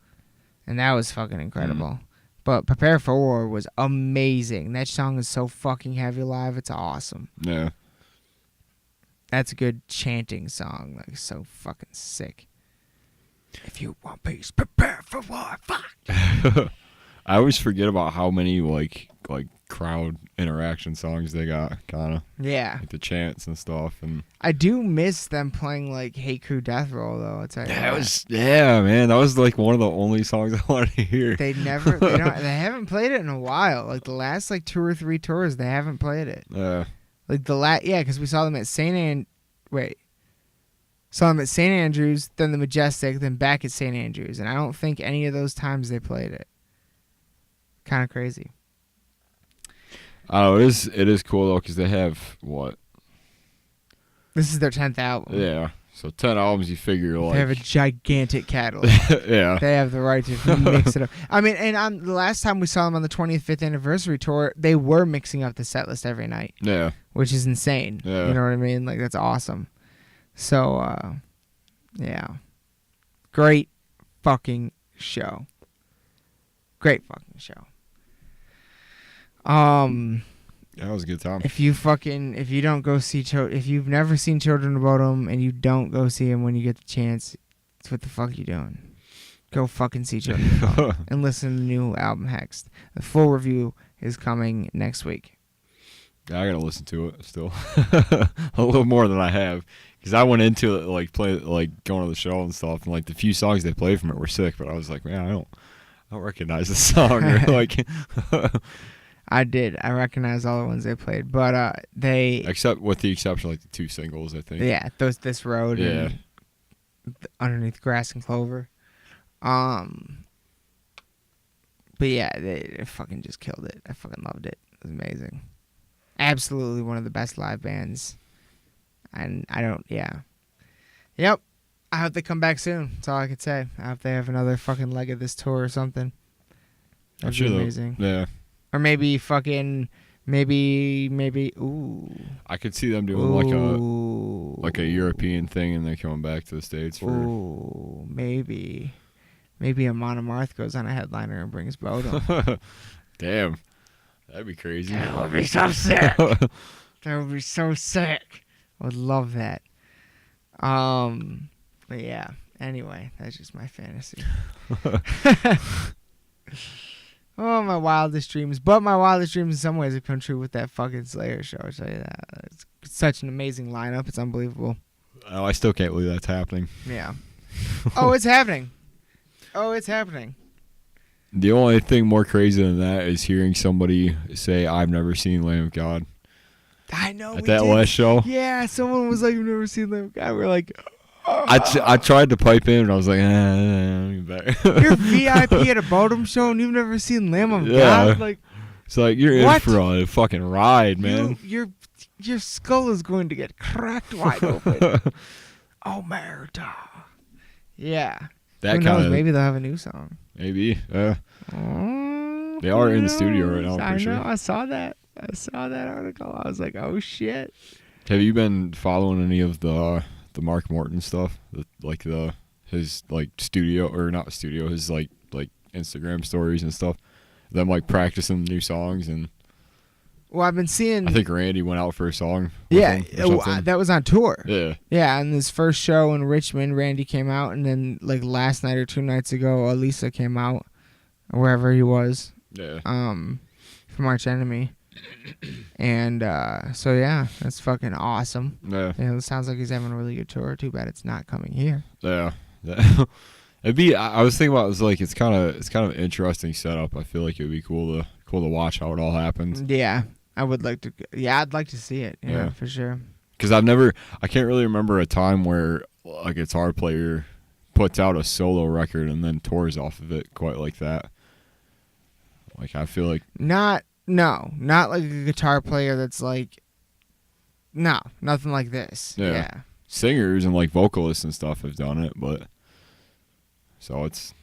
and that was fucking incredible. But "Prepare for War" was amazing. That song is so fucking heavy live, it's awesome. Yeah. That's a good chanting song, like so fucking sick. If you want peace, prepare for war. Fuck. I always forget about how many like crowd interaction songs they got, kind of. Yeah. Like the chants and stuff, and I do miss them playing like "Hate Crew Death Roll" though. I'll tell you man. That was like one of the only songs I wanted to hear. They haven't played it in a while. Like the last 2 or 3 tours, they haven't played it. Yeah. Like because we saw them at Saw them at St. Andrews, then the Majestic, then back at St. Andrews. And I don't think any of those times they played it. Kind of crazy. Oh, it is cool, though, because they have, what? This is their 10th album. Yeah. So 10 albums, you figure, like... They have a gigantic catalog. Yeah. They have the right to mix it up. I mean, and on the last time we saw them on the 25th anniversary tour, they were mixing up the set list every night. Yeah. Which is insane. Yeah. You know what I mean? Like, that's awesome. So, yeah. Great fucking show. Great fucking show. That was a good time. If you've never seen Children of Bodom and you don't go see them when you get the chance, it's what the fuck you doing? Go fucking see Children of Bodom and listen to the new album Hexed. The full review is coming next week. Yeah, I gotta listen to it still. A little more than I have. Because I went into it going to the show and stuff, and like the few songs they played from it were sick, but I was like, man, I don't recognize the song. Or, like I did. I recognize all the ones they played, but except with the exception of like the 2 singles, I think. Yeah, This Road. Yeah. And Underneath Grass and Clover. But yeah, they fucking just killed it. I fucking loved it. It was amazing. Absolutely one of the best live bands. And Yep. I hope they come back soon. That's all I could say. I hope they have another fucking leg of this tour or something. That'd be amazing. Yeah. Or maybe ooh. I could see them doing like a European thing, and they're coming back to the States for. Ooh, maybe Amon Amarth goes on a headliner and brings Bodom. Damn, that'd be crazy. That would be so sick. That would be so sick. I would love that. But yeah. Anyway, that's just my fantasy. Oh, my wildest dreams. But my wildest dreams in some ways have come true with that fucking Slayer show. I'll tell you that. It's such an amazing lineup. It's unbelievable. Oh, I still can't believe that's happening. Yeah. Oh, it's happening. Oh, it's happening. The only thing more crazy than that is hearing somebody say, "I've never seen Lamb of God." I know. At that last show. Yeah, someone was like, "You've never seen Lamb of God." We're like, oh. I tried to pipe in, and I was like, You're VIP at a Bodom show, and you've never seen Lamb of God. Like, it's like you're in for a fucking ride, man. Your skull is going to get cracked wide open. Omerta. Yeah. That Who knows? Maybe they'll have a new song. Maybe. They are in the studio right now. I know. I saw that article. I was like, oh shit. Have you been following any of the Mark Morton stuff? His studio, or not studio, his like Instagram stories and stuff. Them like practicing new songs. And well, I've been seeing. I think Randy went out for a song. Yeah, that was on tour. Yeah. Yeah, and his first show in Richmond, Randy came out, and then like last night or 2 nights ago, Elisa came out, or wherever he was. Yeah. From Arch Enemy. And so yeah, that's fucking awesome. Yeah. It sounds like he's having a really good tour. Too bad it's not coming here. Yeah. It'd be. I was thinking about. It's kind of an interesting setup. I feel like it'd be cool to watch how it all happens. Yeah, I would like to. Yeah, I'd like to see it. Yeah, for sure. Because I can't really remember a time where a guitar player puts out a solo record and then tours off of it quite like that. Like I feel like not like a guitar player that's like. No, nothing like this. Yeah. Singers and like vocalists and stuff have done it, but so it's,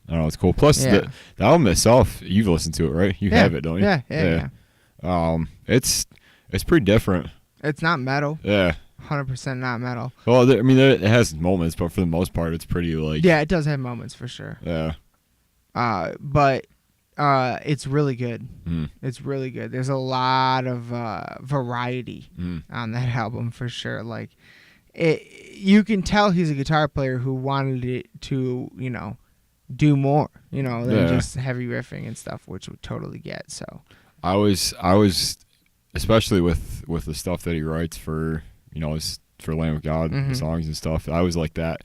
I don't know, it's cool. Plus the album itself, you've listened to it, right? You have it, don't you? Yeah. It's pretty different. It's not metal. Yeah. 100% not metal. Well, it has moments, but for the most part, it's pretty like. Yeah, it does have moments for sure. Yeah. But it's really good. It's really good. There's a lot of variety on that album for sure. Like, you can tell he's a guitar player who wanted it to, do more, than just heavy riffing and stuff, which would totally get. So I was especially with the stuff that he writes for, for Lamb of God songs and stuff. I was like that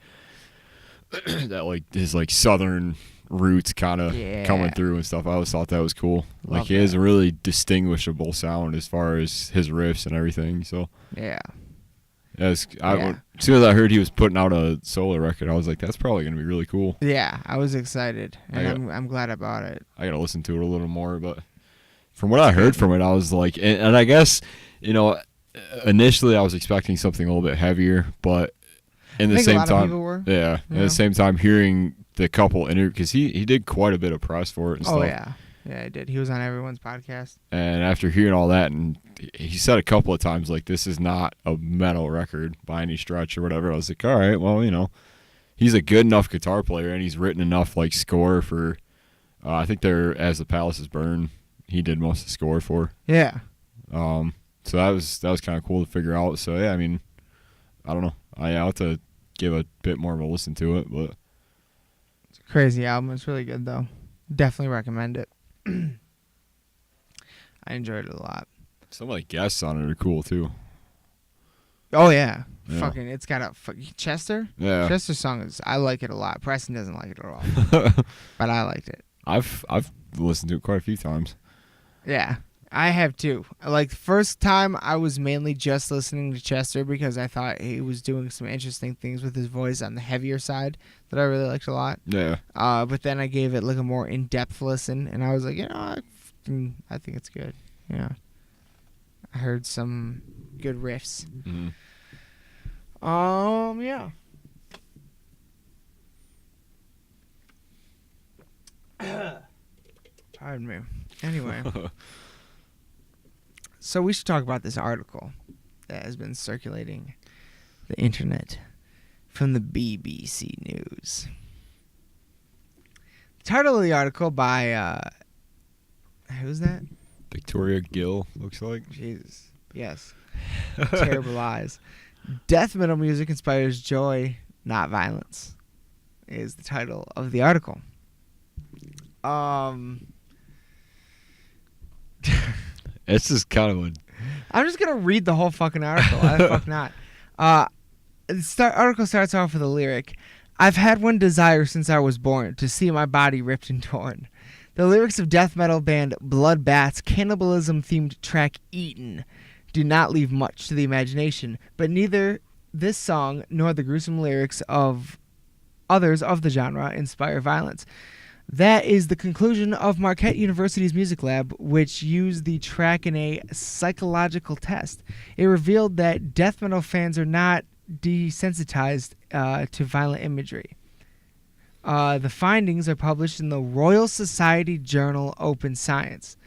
like his like southern roots kind of coming through and stuff. I always thought that was cool. Like he has a really distinguishable sound as far as his riffs and everything. So as soon as I heard he was putting out a solo record, I was like, that's probably gonna be really cool. Yeah, I was excited, and I'm glad about it. I gotta listen to it a little more, but from what I heard from it, I was like, and I guess initially I was expecting something a little bit heavier, but in the same time, at the same time, hearing the couple interviews, because he did quite a bit of press for it and stuff. Oh yeah, he did. He was on everyone's podcast. And after hearing all that, and he said a couple of times like, this is not a metal record by any stretch or whatever. I was like, all right, well, he's a good enough guitar player, and he's written enough like score for. I think they're As the Palaces Burn. He did most of the score for. Yeah. So that was kind of cool to figure out. So yeah, I mean, I don't know. I'll have to give a bit more of a listen to it, but it's a crazy album. It's really good though. Definitely recommend it. I enjoyed it a lot. Some of the guests on it are cool too. Oh yeah. Fucking, it's got a Chester. Yeah. Chester's song I like it a lot. Preston doesn't like it at all, but I liked it. I've listened to it quite a few times. Yeah, I have too. Like, first time I was mainly just listening to Chester because I thought he was doing some interesting things with his voice on the heavier side that I really liked a lot. Yeah. But then I gave it like a more in-depth listen, and I was like, I think it's good. Yeah. I heard some good riffs. Mm-hmm. Yeah. Pardon me. Anyway. So we should talk about this article that has been circulating the internet from the BBC News. The title of the article by, who's that? Victoria Gill, looks like. Jesus. Yes. Terrible eyes. Death metal music inspires joy, not violence, is the title of the article. Um, It's just kind of I'm just gonna read the whole fucking article. Why the fuck not? The article starts off with a lyric. I've had one desire since I was born, to see my body ripped and torn. The lyrics of death metal band Bloodbath's cannibalism-themed track Eaten do not leave much to the imagination, but neither this song nor the gruesome lyrics of others of the genre inspire violence. That is the conclusion of Marquette University's music lab, which used the track in a psychological test. It revealed that death metal fans are not desensitized to violent imagery. The findings are published in the Royal Society journal Open Science.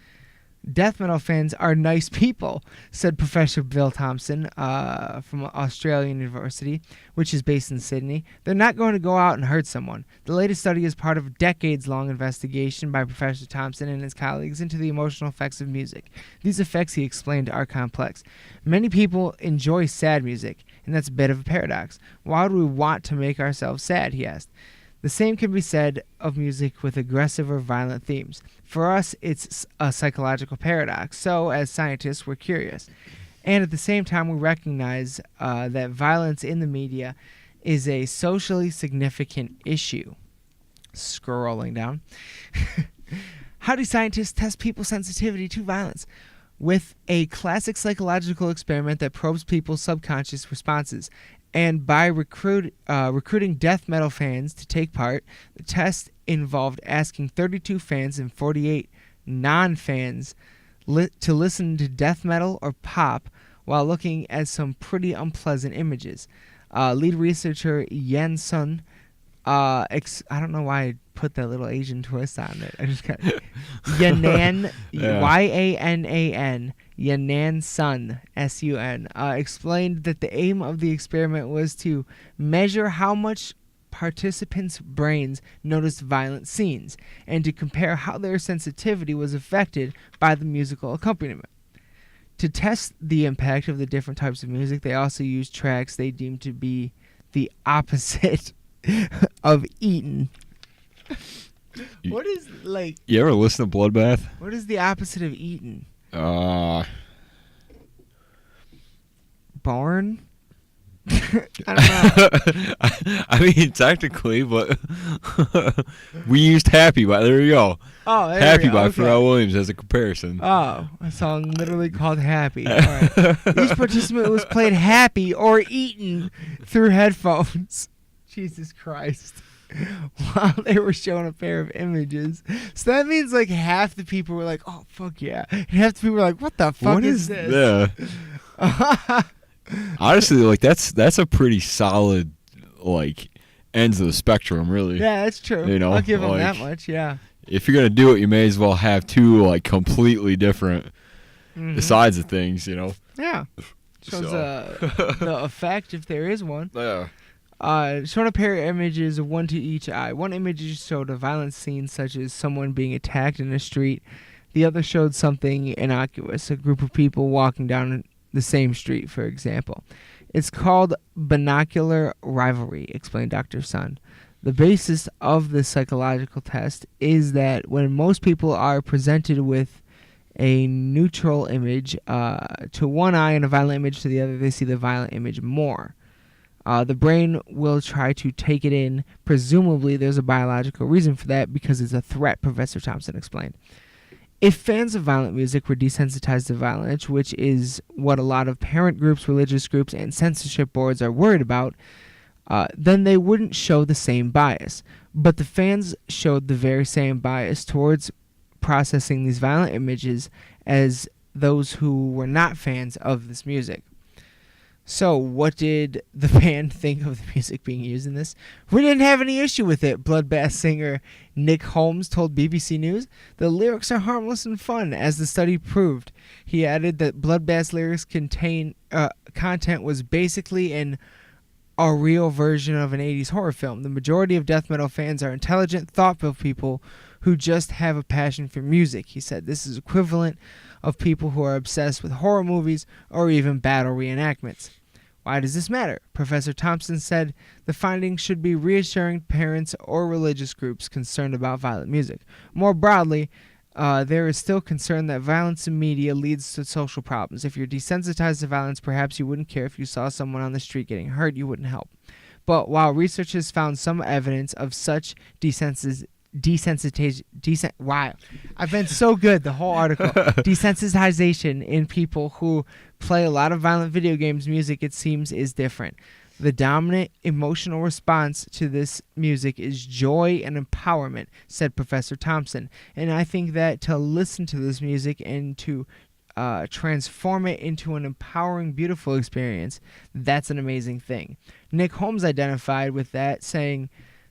Death metal fans are nice people, said Professor Bill Thompson from Australian University, which is based in Sydney. They're not going to go out and hurt someone. The latest study is part of a decades-long investigation by Professor Thompson and his colleagues into the emotional effects of music. These effects, he explained, are complex. Many people enjoy sad music, and that's a bit of a paradox. Why would we want to make ourselves sad, he asked. The same can be said of music with aggressive or violent themes. For us, it's a psychological paradox, so as scientists, we're curious. And at the same time, we recognize that violence in the media is a socially significant issue. Scrolling down. How do scientists test people's sensitivity to violence? With a classic psychological experiment that probes people's subconscious responses. And by recruiting death metal fans to take part, the test involved asking 32 fans and 48 non-fans to listen to death metal or pop while looking at some pretty unpleasant images. Lead researcher Yan Sun, I don't know why I put that little Asian twist on it. I just got Yanan, Yanan, Yanan Sun, Sun, explained that the aim of the experiment was to measure how much participants' brains noticed violent scenes and to compare how their sensitivity was affected by the musical accompaniment. To test the impact of the different types of music, they also used tracks they deemed to be the opposite of Eaten. What is, like... You ever listen to Bloodbath? What is the opposite of Eaten? Barn? I don't know. I mean, technically, but we used Happy by, there you go. Oh, there Happy we go. by Okay. Pharrell Williams as a comparison. Oh, a song literally called Happy. All right. Each participant was played Happy or Eaten through headphones. Jesus Christ. While they were shown a pair of images. So that means like half the people were like, oh, fuck yeah. And half the people were like, what the fuck What is this? Yeah. Honestly, like that's a pretty solid like ends of the spectrum, really. Yeah, that's true. You know, I'll give them like, that much, yeah. If you're gonna do it, you may as well have two like completely different sides of things, you know. Yeah. Shows So. the effect, if there is one. Yeah. Shown a pair of images, one to each eye. One image showed a violent scene such as someone being attacked in a street. The other showed something innocuous, a group of people walking down the same street, for example. It's called binocular rivalry, explained Dr. Sun. The basis of the psychological test is that when most people are presented with a neutral image to one eye and a violent image to the other, they see the violent image more. The brain will try to take it in. Presumably, there's a biological reason for that because it's a threat, Professor Thompson explained. If fans of violent music were desensitized to violence, which is what a lot of parent groups, religious groups, and censorship boards are worried about, then they wouldn't show the same bias. But the fans showed the very same bias towards processing these violent images as those who were not fans of this music. So, what did the band think of the music being used in this? We didn't have any issue with it, Bloodbath singer Nick Holmes told BBC News. The lyrics are harmless and fun, as the study proved. He added that Bloodbath's lyrics content was basically a real version of an 80s horror film. The majority of death metal fans are intelligent, thoughtful people who just have a passion for music, he said. This is equivalent of people who are obsessed with horror movies or even battle reenactments. Why does this matter? Professor Thompson said the findings should be reassuring parents or religious groups concerned about violent music. More broadly, there is still concern that violence in media leads to social problems. If you're desensitized to violence, perhaps you wouldn't care if you saw someone on the street getting hurt, you wouldn't help. But while research has found some evidence of such desensitization, wow, I've been so good the whole article. Desensitization in people who play a lot of violent video games music, it seems, is different. The dominant emotional response to this music is joy and empowerment, said Professor Thompson. And I think that to listen to this music and to transform it into an empowering, beautiful experience, that's an amazing thing. Nick Holmes identified with that, saying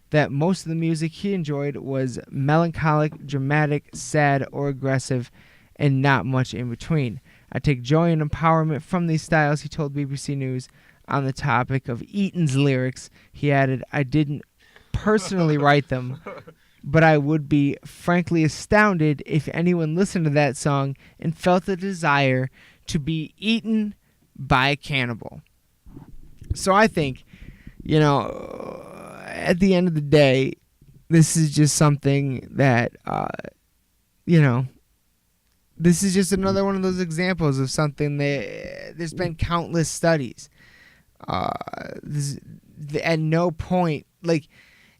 that most of the music he enjoyed was melancholic, dramatic, sad, or aggressive, and not much in between. I take joy and empowerment from these styles, he told BBC News. On the topic of Eaton's lyrics, he added, I didn't personally write them, but I would be frankly astounded if anyone listened to that song and felt the desire to be eaten by a cannibal. So I think, at the end of the day, this is just something that, this is just another one of those examples of something that there's been countless studies. At no point, like,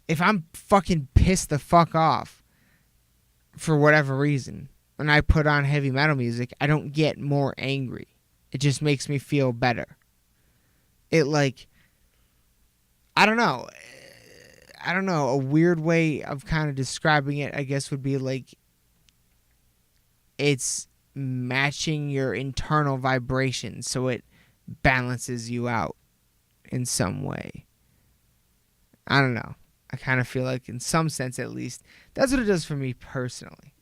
if I'm fucking pissed the fuck off for whatever reason, when I put on heavy metal music, I don't get more angry. It just makes me feel better. It, like, I don't know. A weird way of kind of describing it, I guess, would be like it's matching your internal vibration, so it balances you out in some way. I don't know. I kind of feel like, in some sense at least, that's what it does for me personally.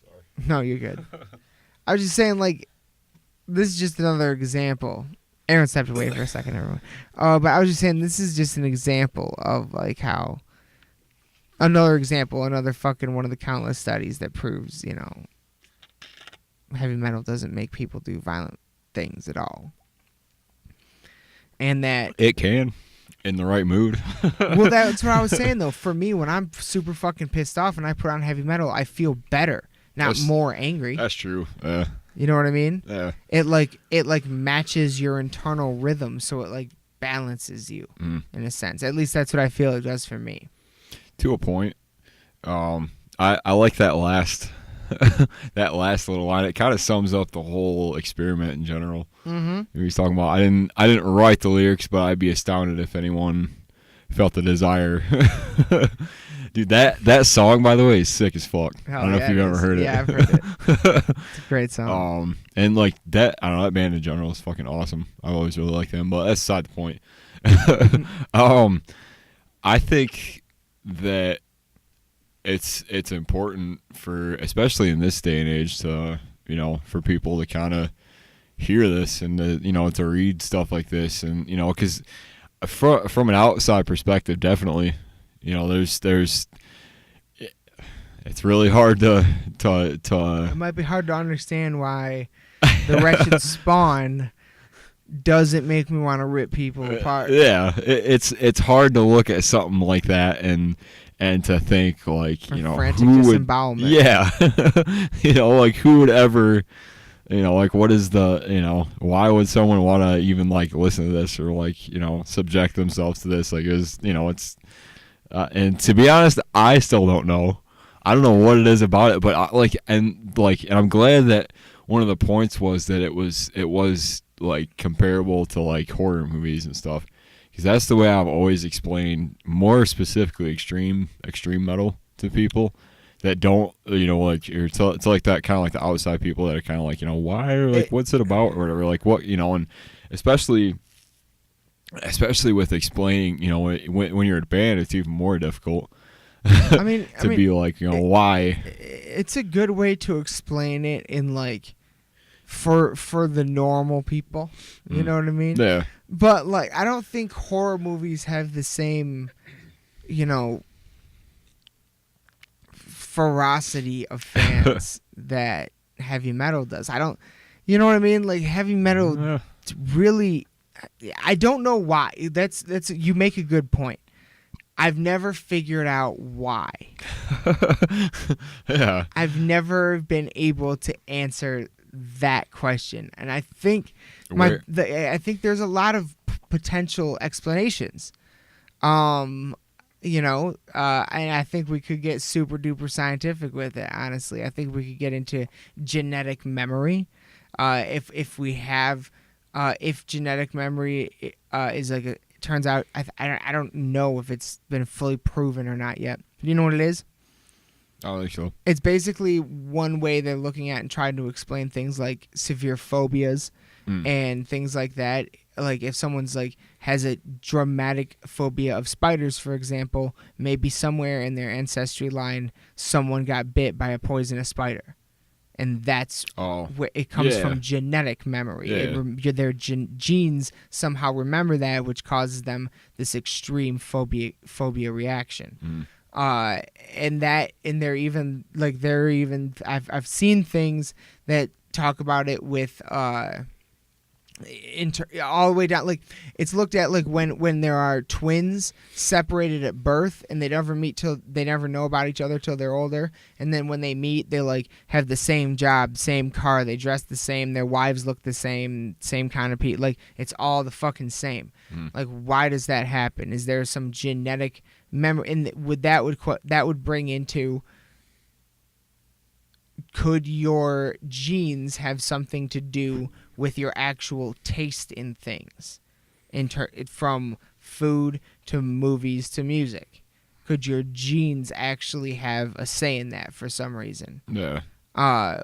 Sorry. No, you're good. I was just saying, like, this is just another example. Aaron stepped away for a second, everyone. But I was just saying, this is just an example of, like, how... Another fucking one of the countless studies that proves, heavy metal doesn't make people do violent things at all. And that... It can, in the right mood. Well, that's what I was saying, though. For me, when I'm super fucking pissed off and I put on heavy metal, I feel better, not more angry. That's true. You know what I mean? Yeah. It matches your internal rhythm, so it, like, balances you, in a sense. At least that's what I feel it does for me. To a point. I like that last that last little line. It kind of sums up the whole experiment in general. Mm-hmm. He's talking about, I didn't write the lyrics, but I'd be astounded if anyone felt the desire. Dude, that song, by the way, is sick as fuck. I don't know if you've ever heard it. Yeah, I've heard it. It's a great song. And like that, I don't know, that band in general is fucking awesome. I've always really liked them, but that's beside the point. I think that it's important for, especially in this day and age, to for people to kind of hear this and to read stuff like this, and because from an outside perspective, definitely, there's it's really hard to it might be hard to understand why the wretched Spawn doesn't make me want to rip people apart. Yeah, it's hard to look at something like that and to think, like, frantic who would, disembowelment. yeah, like, who would ever, like, what is the, why would someone want to even, like, listen to this or, like, subject themselves to this? Like, it's and to be honest, I still don't know. I don't know what it is about it, but and I'm glad that one of the points was that it was like comparable to, like, horror movies and stuff, because that's the way I've always explained, more specifically, extreme metal to people that don't, like, it's like that, kind of like the outside people that are kind of like, why, or like, what's it about, or whatever, like, what, and especially with explaining, when you're in a band, it's even more difficult. I mean, be like, why. It's a good way to explain it in, like, for the normal people. You know what I mean? Yeah. But, like, I don't think horror movies have the same, ferocity of fans that heavy metal does. I don't, you know what I mean? Like heavy metal really, I don't know why. That's you make a good point. I've never figured out why. Yeah. I've never been able to answer that question, and I think I think there's a lot of potential explanations. And I think we could get super duper scientific with it. Honestly, I think we could get into genetic memory. If we have, if genetic memory is like a turns out, I don't know if it's been fully proven or not yet. Do you know what it is? I don't think so. It's basically one way they're looking at and trying to explain things like severe phobias and things like that. Like if someone's like has a dramatic phobia of spiders, for example, maybe somewhere in their ancestry line, someone got bit by a poisonous spider. And that's where it comes from genetic memory. Yeah. Their genes somehow remember that, which causes them this extreme phobia reaction. And they're even I've seen things that talk about it with all the way down. Like it's looked at like when there are twins separated at birth and they never meet till they never know about each other till they're older, and then when they meet they like have the same job, same car, they dress the same, their wives look the same kind of people, like it's all the fucking same. Like why does that happen? Is there some genetic memory? And that would bring into, could your genes have something to do with your actual taste in things, from food to movies to music? Could your genes actually have a say in that for some reason? Yeah.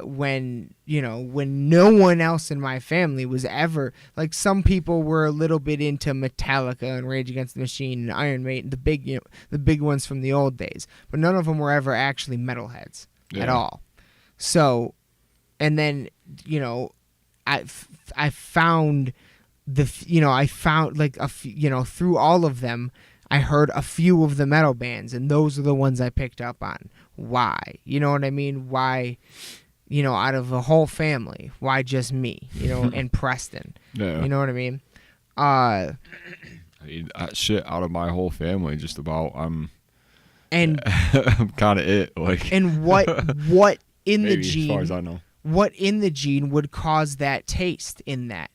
When no one else in my family was ever, like, some people were a little bit into Metallica and Rage Against the Machine and Iron Maiden, the big ones from the old days, but none of them were ever actually metalheads at all. So, and then, I found through all of them, I heard a few of the metal bands, and those are the ones I picked up on. Why? You know what I mean? Why, out of the whole family, why just me, and Preston? Yeah. You know what I mean? I mean, shit, out of my whole family, just about, I'm kind of it. Like, and what in the gene, as far as I know, what in the gene would cause that taste in that?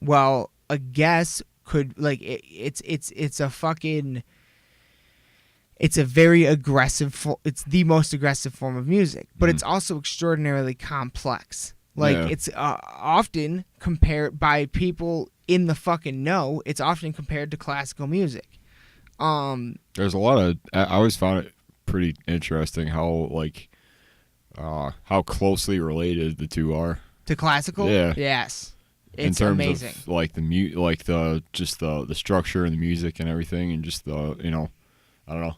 Well, a guess could, like, it's a fucking, it's a very aggressive, it's the most aggressive form of music, but it's also extraordinarily complex. Like, it's often compared by people in the fucking know, it's often compared to classical music. There's a lot of, I always found it pretty interesting how, like, how closely related the two are to classical. Yeah. Yes. It's in terms amazing. of like the structure and the music and everything, and just the I don't know.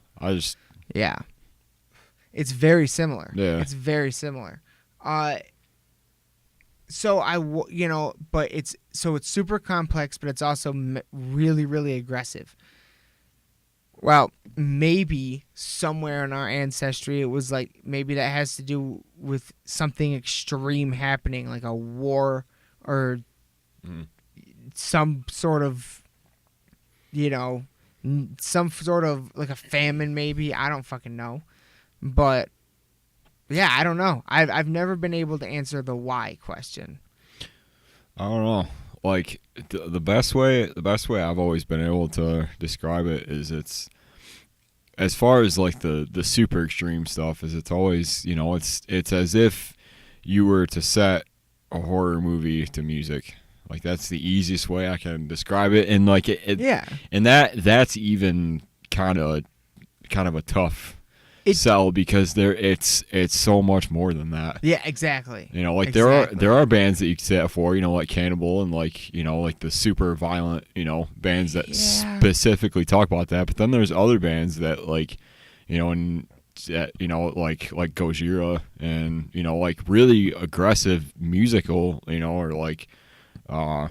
It's very similar. Yeah. It's very similar. But it's super complex, but it's also really, really aggressive. Well, maybe somewhere in our ancestry, it was like, maybe that has to do with something extreme happening, like a war or some sort of, some sort of like a famine, maybe. I don't fucking know. But yeah, I don't know. I've never been able to answer the why question. I don't know. Like, the best way I've always been able to describe it is, it's, as far as like the super extreme stuff, is it's always, it's as if you were to set a horror movie to music. Like, that's the easiest way I can describe it. And like and that's even kind of a tough sell, because it's so much more than that. Yeah, exactly. There are bands that you could set for, like Cannibal, and like the super violent, bands that specifically talk about that. But then there's other bands that, like, like Gojira, and like really aggressive musical, or like I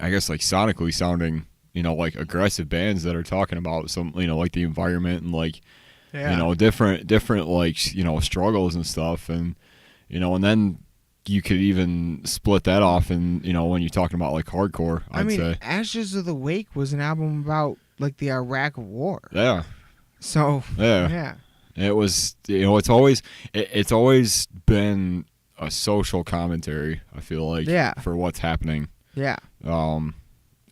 guess like sonically sounding, like aggressive bands that are talking about some, like the environment and like Yeah. You know, different like, you know, struggles and stuff, and you know, and then you could even split that off, and you know, when you're talking about like hardcore, I'd say Ashes of the Wake was an album about like the Iraq War. Yeah. So Yeah. It was, you know, it's always been a social commentary, I feel like, for what's happening. Yeah. And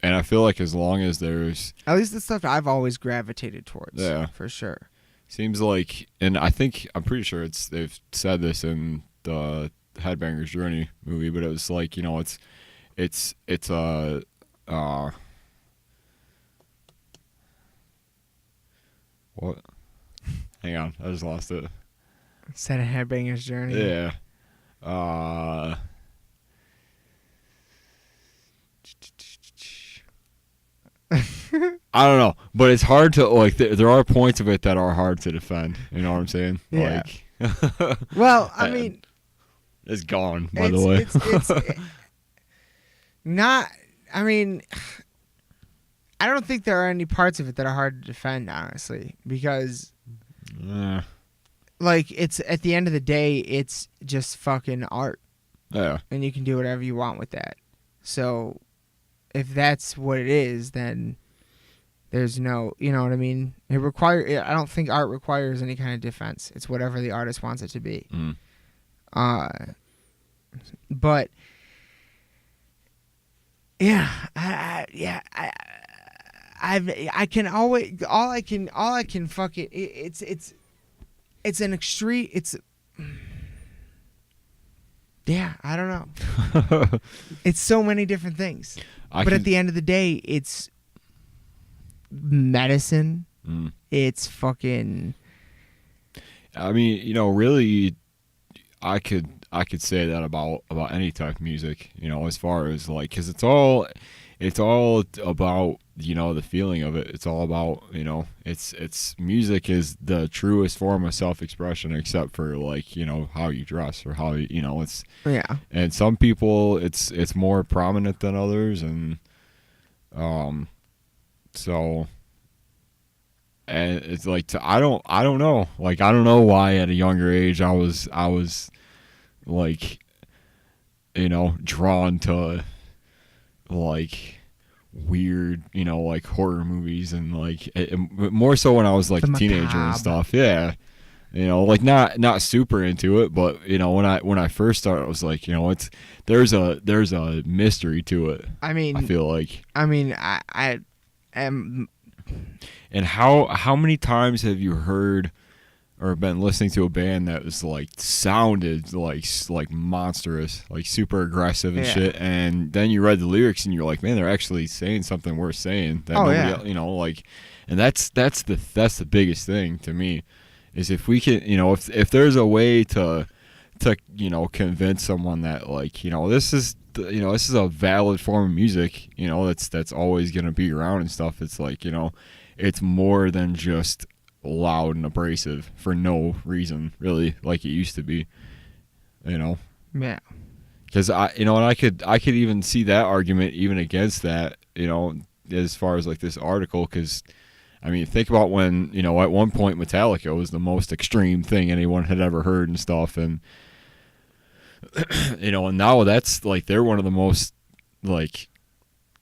I feel like as long as there's, at least the stuff I've always gravitated towards. Yeah. For sure. Seems like, and I'm pretty sure they've said this in the Headbangers Journey movie, but it was like, you know, it's a what? Hang on, I just lost it. Said a Headbangers Journey. Yeah. I don't know, but it's hard to like. There are points of it that are hard to defend. You know what I'm saying? Yeah. Like, well, I mean, it's gone. By the way, it's not. I mean, I don't think there are any parts of it that are hard to defend, honestly, because, like, it's at the end of the day, it's just fucking art. Yeah. And you can do whatever you want with that. So, if that's what it is, then there's no, you know what I mean? I don't think art requires any kind of defense. It's whatever the artist wants it to be. But yeah, I can always, all I can fucking, it's an extreme, yeah, I don't know. It's so many different things. But at the end of the day, it's medicine. It's fucking, I mean, you know, really, I could say that about any type of music, you know, as far as like, because it's all about, you know, the feeling of it. It's all about, you know, it's music is the truest form of self-expression, except for like, you know, how you dress or how, you know, it's, and some people it's more prominent than others, and so, and it's like, I don't know, like, I don't know why at a younger age I was like, you know, drawn to like weird, you know, like horror movies, and like more so when I was like a teenager and stuff. Yeah, you know, like not super into it, but you know, when I first started, I was like, you know, there's a mystery to it. I mean, I feel like, I am. And how many times have you heard or been listening to a band that was like sounded like monstrous, like super aggressive and shit, and then you read the lyrics and you're like, man, they're actually saying something worth saying that else, you know, like, and that's the biggest thing to me, is if we can, you know, if there's a way to you know, convince someone that, like, you know, this is a valid form of music, you know, that's always gonna be around and stuff. It's like, you know, it's more than just loud and abrasive for no reason, really, like it used to be, you know. Yeah. Because you know, and I could even see that argument even against that, you know, as far as like this article, because I mean, think about when, you know, at one point Metallica was the most extreme thing anyone had ever heard and stuff, and you know, and now that's like, they're one of the most like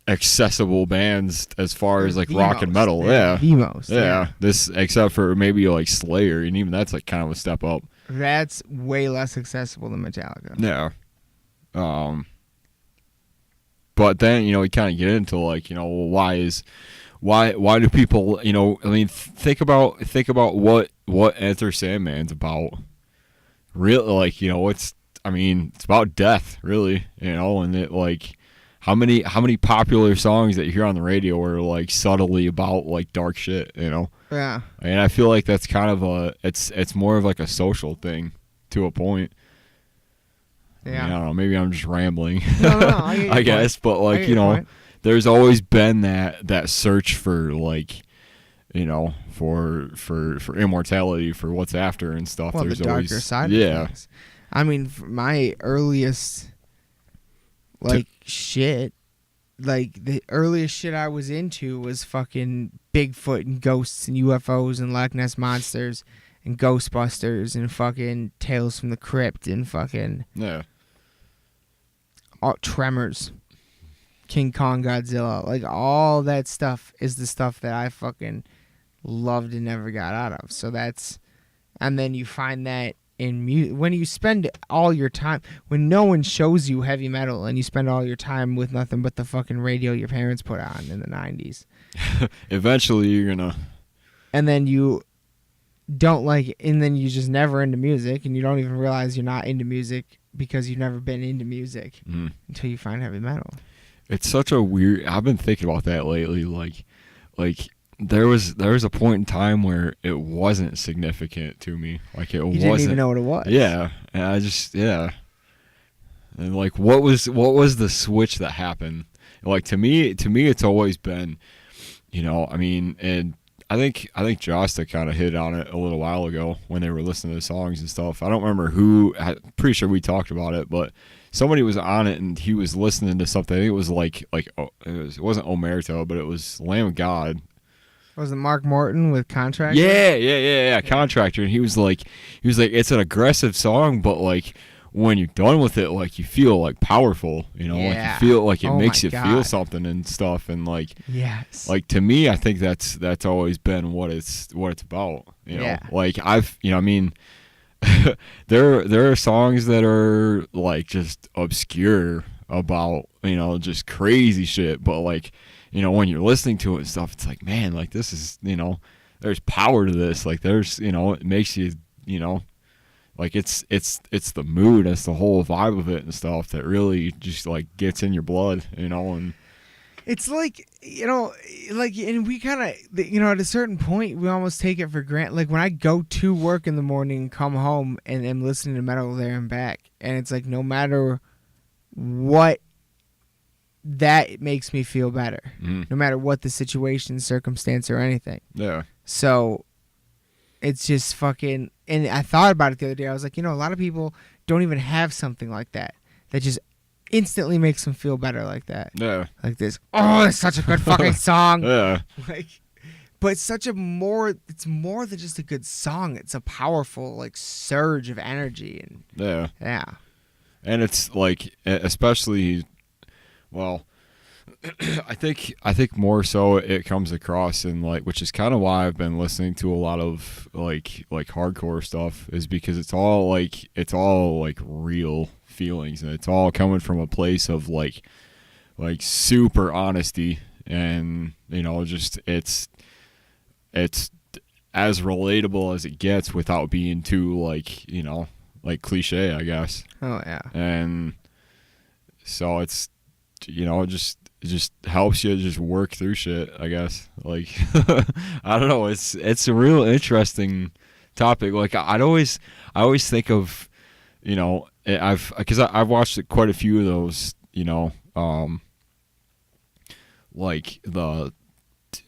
accessible bands as far as like rock and metal. The most. Yeah. This, except for maybe like Slayer, and even that's like kind of a step up. That's way less accessible than Metallica. Yeah. But then, you know, we kind of get into like, you know, well, why do people, you know, I mean, think about what Enter Sandman's about. Really, like, you know, it's about death, really, you know, and it, like, how many popular songs that you hear on the radio are like subtly about like dark shit, you know? Yeah. And I feel like that's kind of it's more of like a social thing to a point. Yeah. I don't know, maybe I'm just rambling. No, I guess, but like, you know, there's always been that search for like, you know, for immortality, for what's after and stuff. Well, there's the darker always, side of things. I mean, my earliest like shit like the earliest shit I was into was fucking Bigfoot and ghosts and UFOs and Loch Ness monsters and Ghostbusters and fucking Tales from the Crypt and fucking Tremors, King Kong, Godzilla. Like all that stuff is the stuff that I fucking loved and never got out of. So that's, and then you find that in music when you spend all your time, when no one shows you heavy metal and you spend all your time with nothing but the fucking radio your parents put on in the 90s. Eventually you're gonna, and then you don't like, and then you just never into music, and you don't even realize you're not into music because you've never been into music until you find heavy metal. It's such a weird, I've been thinking about that lately, like there was a point in time where it wasn't significant to me. Like it wasn't. You didn't even know what it was. Yeah, and I just and like what was the switch that happened? Like to me, it's always been, I mean, and I think Josta kind of hit on it a little while ago when they were listening to the songs and stuff. I don't remember who. I'm pretty sure we talked about it, but somebody was on it and he was listening to something. I think it was it wasn't Omerta, but it was Lamb of God. Was it Mark Morton with Contractor? Yeah. Contractor. And he was like, it's an aggressive song, but like when you're done with it, like you feel like powerful, like you feel like it makes you feel something and stuff. And like, yes, like to me, I think that's always been what it's about. Like I mean, there are songs that are like just obscure about, just crazy shit, but like, when you're listening to it and stuff, it's like, man, like this is, there's power to this. Like there's, it makes you, like it's the mood, it's the whole vibe of it and stuff that really just like gets in your blood, and it's like, and we kind of, at a certain point, we almost take it for granted. Like when I go to work in the morning and come home and am listening to metal there and back, and it's like no matter what, that makes me feel better, no matter what the situation, circumstance, or anything. Yeah. So it's just fucking, and I thought about it the other day. I was like, a lot of people don't even have something like that just instantly makes them feel better like that. Yeah. Like this, oh, it's such a good fucking song. Yeah. But it's more than just a good song. It's a powerful, like, surge of energy. And yeah. And it's like, especially, well, I think more so it comes across in like, which is kind of why I've been listening to a lot of like hardcore stuff, is because it's all like real feelings, and it's all coming from a place of like super honesty, and just it's as relatable as it gets without being too like cliche, I guess. Oh yeah. And so it's it just helps you just work through shit, I guess. Like I don't know, it's a real interesting topic. Like I always think of, I've watched quite a few of those, like the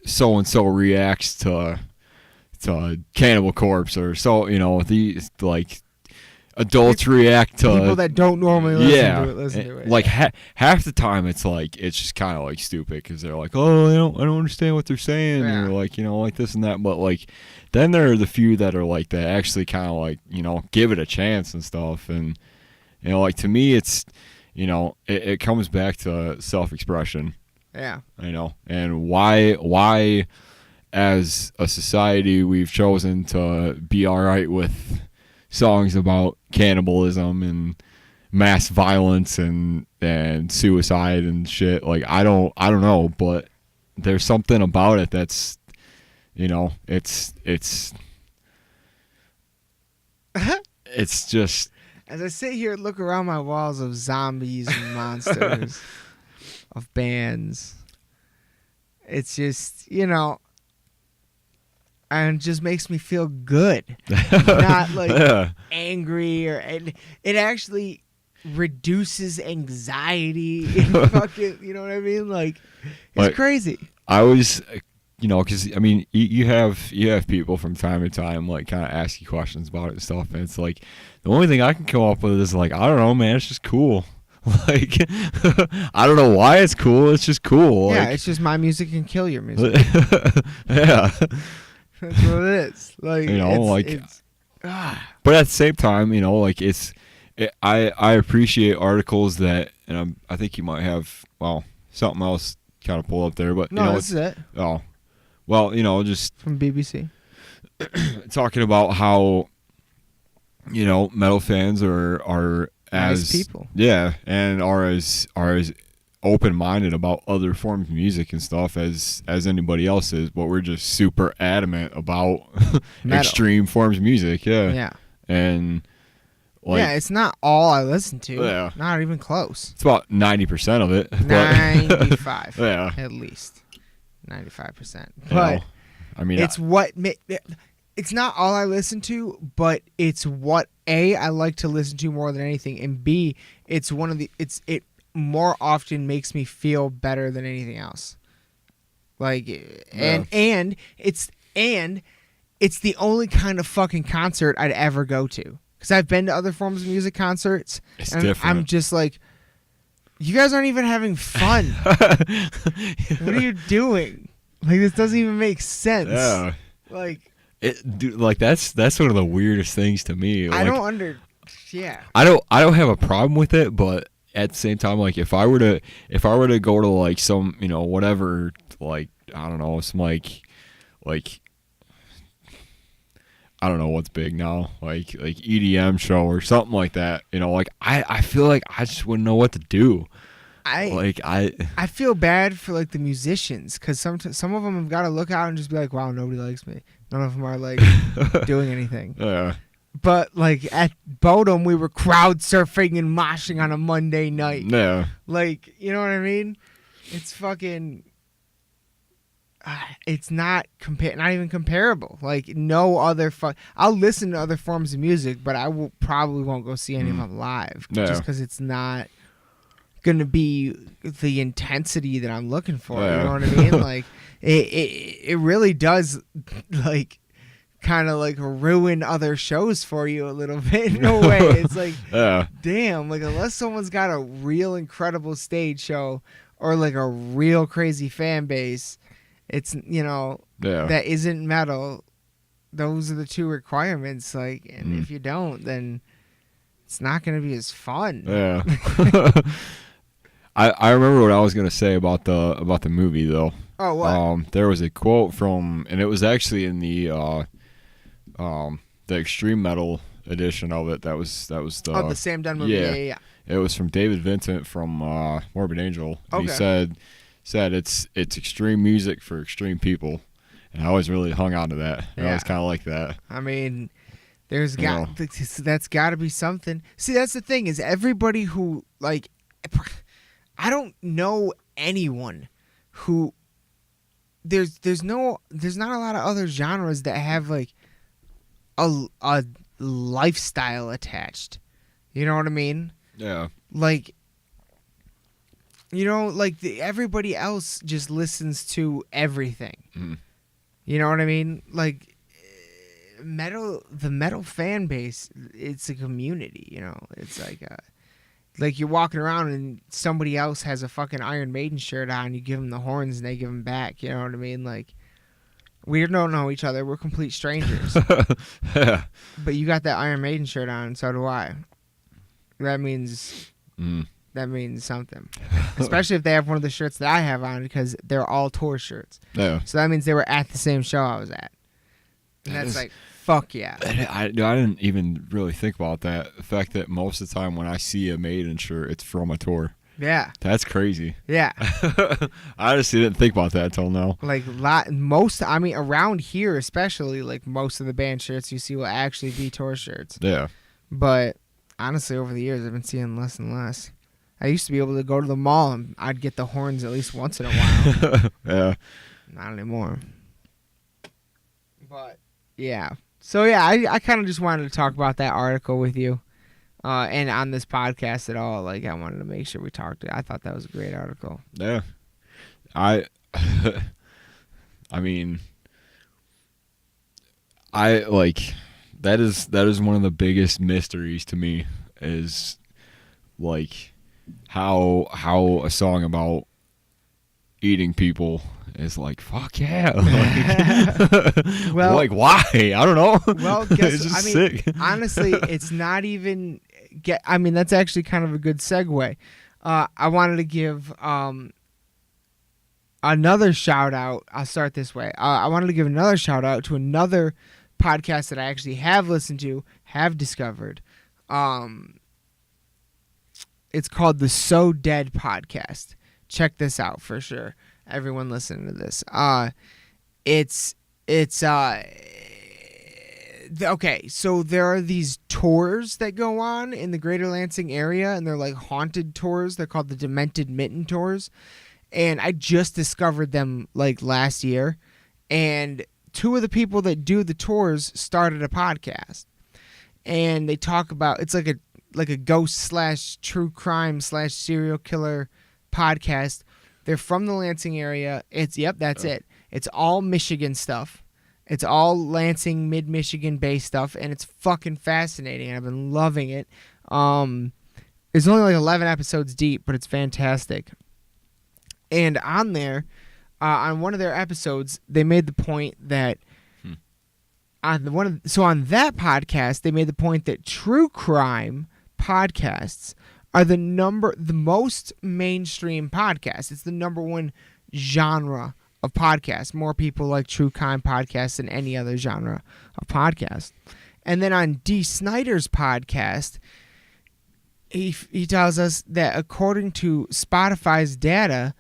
so and so reacts to Cannibal Corpse, or so, these like adults react to people that don't normally listen to it. Like half the time it's like, it's just kind of like stupid because they're like, oh, I don't understand what they're saying, or like, like this and that. But like then there are the few that are like, that actually kind of like, give it a chance and stuff. And like to me it's, it comes back to self-expression. Yeah. And why as a society we've chosen to be all right with songs about cannibalism and mass violence and suicide and shit. Like I don't know, but there's something about it that's, it's it's just, as I sit here and look around my walls of zombies and monsters of bands, it's just, and it just makes me feel good. Not like angry, or it actually reduces anxiety and fucking, you know what I mean? Like it's crazy. I always, because I mean, you have people from time to time like kind of ask you questions about it and stuff, and it's like the only thing I can come up with is like, I don't know, man, it's just cool. Like, I don't know why it's cool. It's just cool. Yeah, Like, it's just my music can kill your music. yeah. That's what it is. Like, You know, like, it's but at the same time, you know, like I appreciate articles that, and I think you might have, well, something else kind of pull up there, but no, you know, this is it oh, well, you know, just from BBC. talking about how, you know, metal fans are as Nice people. yeah, and are as open minded about other forms of music and stuff as anybody else is, but we're just super adamant about extreme forms of music. Yeah. And like, yeah, it's not all I listen to. Yeah. Not even close. it's about 90% of it. but- 95. Yeah. At least. 95%. You But know, I mean, it's what it's not all I listen to, but it's what A, I like to listen to more than anything, and B, it's one of the it more often makes me feel better than anything else. Like and it's the only kind of fucking concert I'd ever go to. Because I've been to other forms of music concerts. It's and different. I'm just like, you guys aren't even having fun. What are you doing? Like, this doesn't even make sense. yeah. Like, Dude, like that's one of the weirdest things to me. Like, I don't yeah. I don't have a problem with it, but at the same time, like if I were to go to like some, you know, whatever, like I don't know, some like I don't know what's big now, like EDM show or something like that, you know, like I feel like I just wouldn't know what to do. I feel bad for like the musicians, because some of them have got to look out and just be like, wow, nobody likes me. None of them are like doing anything. Yeah. But like at Bodom, we were crowd surfing and moshing on a Monday night. Yeah. Like, you know what I mean? It's fucking. It's not not even comparable. Like no other I'll listen to other forms of music, but I probably won't go see any of them live, just because it's not gonna be the intensity that I'm looking for. Yeah. You know what I mean? Like it really does, like, kind of like ruin other shows for you a little bit in a way. It's like, Yeah. damn, like unless someone's got a real incredible stage show or like a real crazy fan base, it's, you know, Yeah. that isn't metal. Those are the two requirements. Like, and if you don't, then it's not going to be as fun. Yeah. I remember what I was gonna say about the movie though. Oh, what? There was a quote from, and it was actually in the extreme metal edition of it. That was the Sam Dunn movie. Yeah. It was from David Vincent from Morbid Angel. Okay. He said it's extreme music for extreme people, and I always really hung on to that. I always kind of like that. I mean, that's got to be something. See, that's the thing, is everybody who, like, I don't know anyone who there's not a lot of other genres that have like a lifestyle attached. You know what I mean? Yeah. Like, you know, like everybody else just listens to everything. Mm. You know what I mean? Like the metal fan base, it's a community, you know. It's like you're walking around and somebody else has a fucking Iron Maiden shirt on, you give them the horns and they give them back, you know what I mean? Like, we don't know each other, we're complete strangers. Yeah. But you got that Iron Maiden shirt on, and so do I. That means something. Especially if they have one of the shirts that I have on, because they're all tour shirts. Yeah. So that means they were at the same show I was at. And that's like, fuck yeah. I didn't even really think about that. The fact that most of the time when I see a Maiden shirt, it's from a tour. Yeah. That's crazy. Yeah. I honestly didn't think about that until now. Like, around here especially, like, most of the band shirts you see will actually be tour shirts. Yeah. But honestly, over the years, I've been seeing less and less. I used to be able to go to the mall and I'd get the horns at least once in a while. Yeah. Not anymore. But, yeah. So, yeah, I kind of just wanted to talk about that article with you. And on this podcast at all. Like, I wanted to make sure we talked. I thought that was a great article. Yeah. I mean, that is one of the biggest mysteries to me, is like how a song about eating people is like, fuck yeah. Like, Well, like why? I don't know. Well, guess It's just I mean, sick. honestly, it's not even. I mean, that's actually kind of a good segue. I wanted to give another shout out. I'll start this way. I wanted to give another shout out to another podcast that I actually have listened to, have discovered. It's called the So Dead podcast. Check this out for sure. Everyone listening to this. It's okay, so there are these tours that go on in the greater Lansing area, and they're like haunted tours. They're called the Demented Mitten tours. And I just discovered them like last year. And two of the people that do the tours started a podcast. And they talk about, it's like a ghost / true crime / serial killer podcast. They're from the Lansing area. That's it. It's all Michigan stuff. It's all Lansing, mid-Michigan based stuff, and it's fucking fascinating. I've been loving it. It's only like 11 episodes deep, but it's fantastic. And on there, on one of their episodes, they made the point that on that podcast, they made the point that true crime podcasts are the most mainstream podcasts. It's the number one genre of podcasts. More people like true crime podcasts than any other genre of podcast. And then on Dee Snider's podcast, he tells us that according to Spotify's data,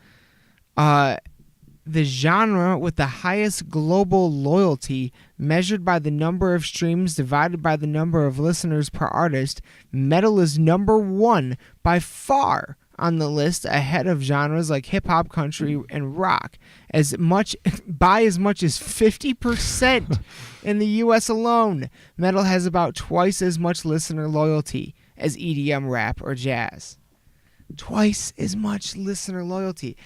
the genre with the highest global loyalty measured by the number of streams divided by the number of listeners per artist, metal is number one by far on the list, ahead of genres like hip-hop, country, and rock, as much as 50% in the U.S. alone. Metal has about twice as much listener loyalty as EDM, rap, or jazz. Twice as much listener loyalty.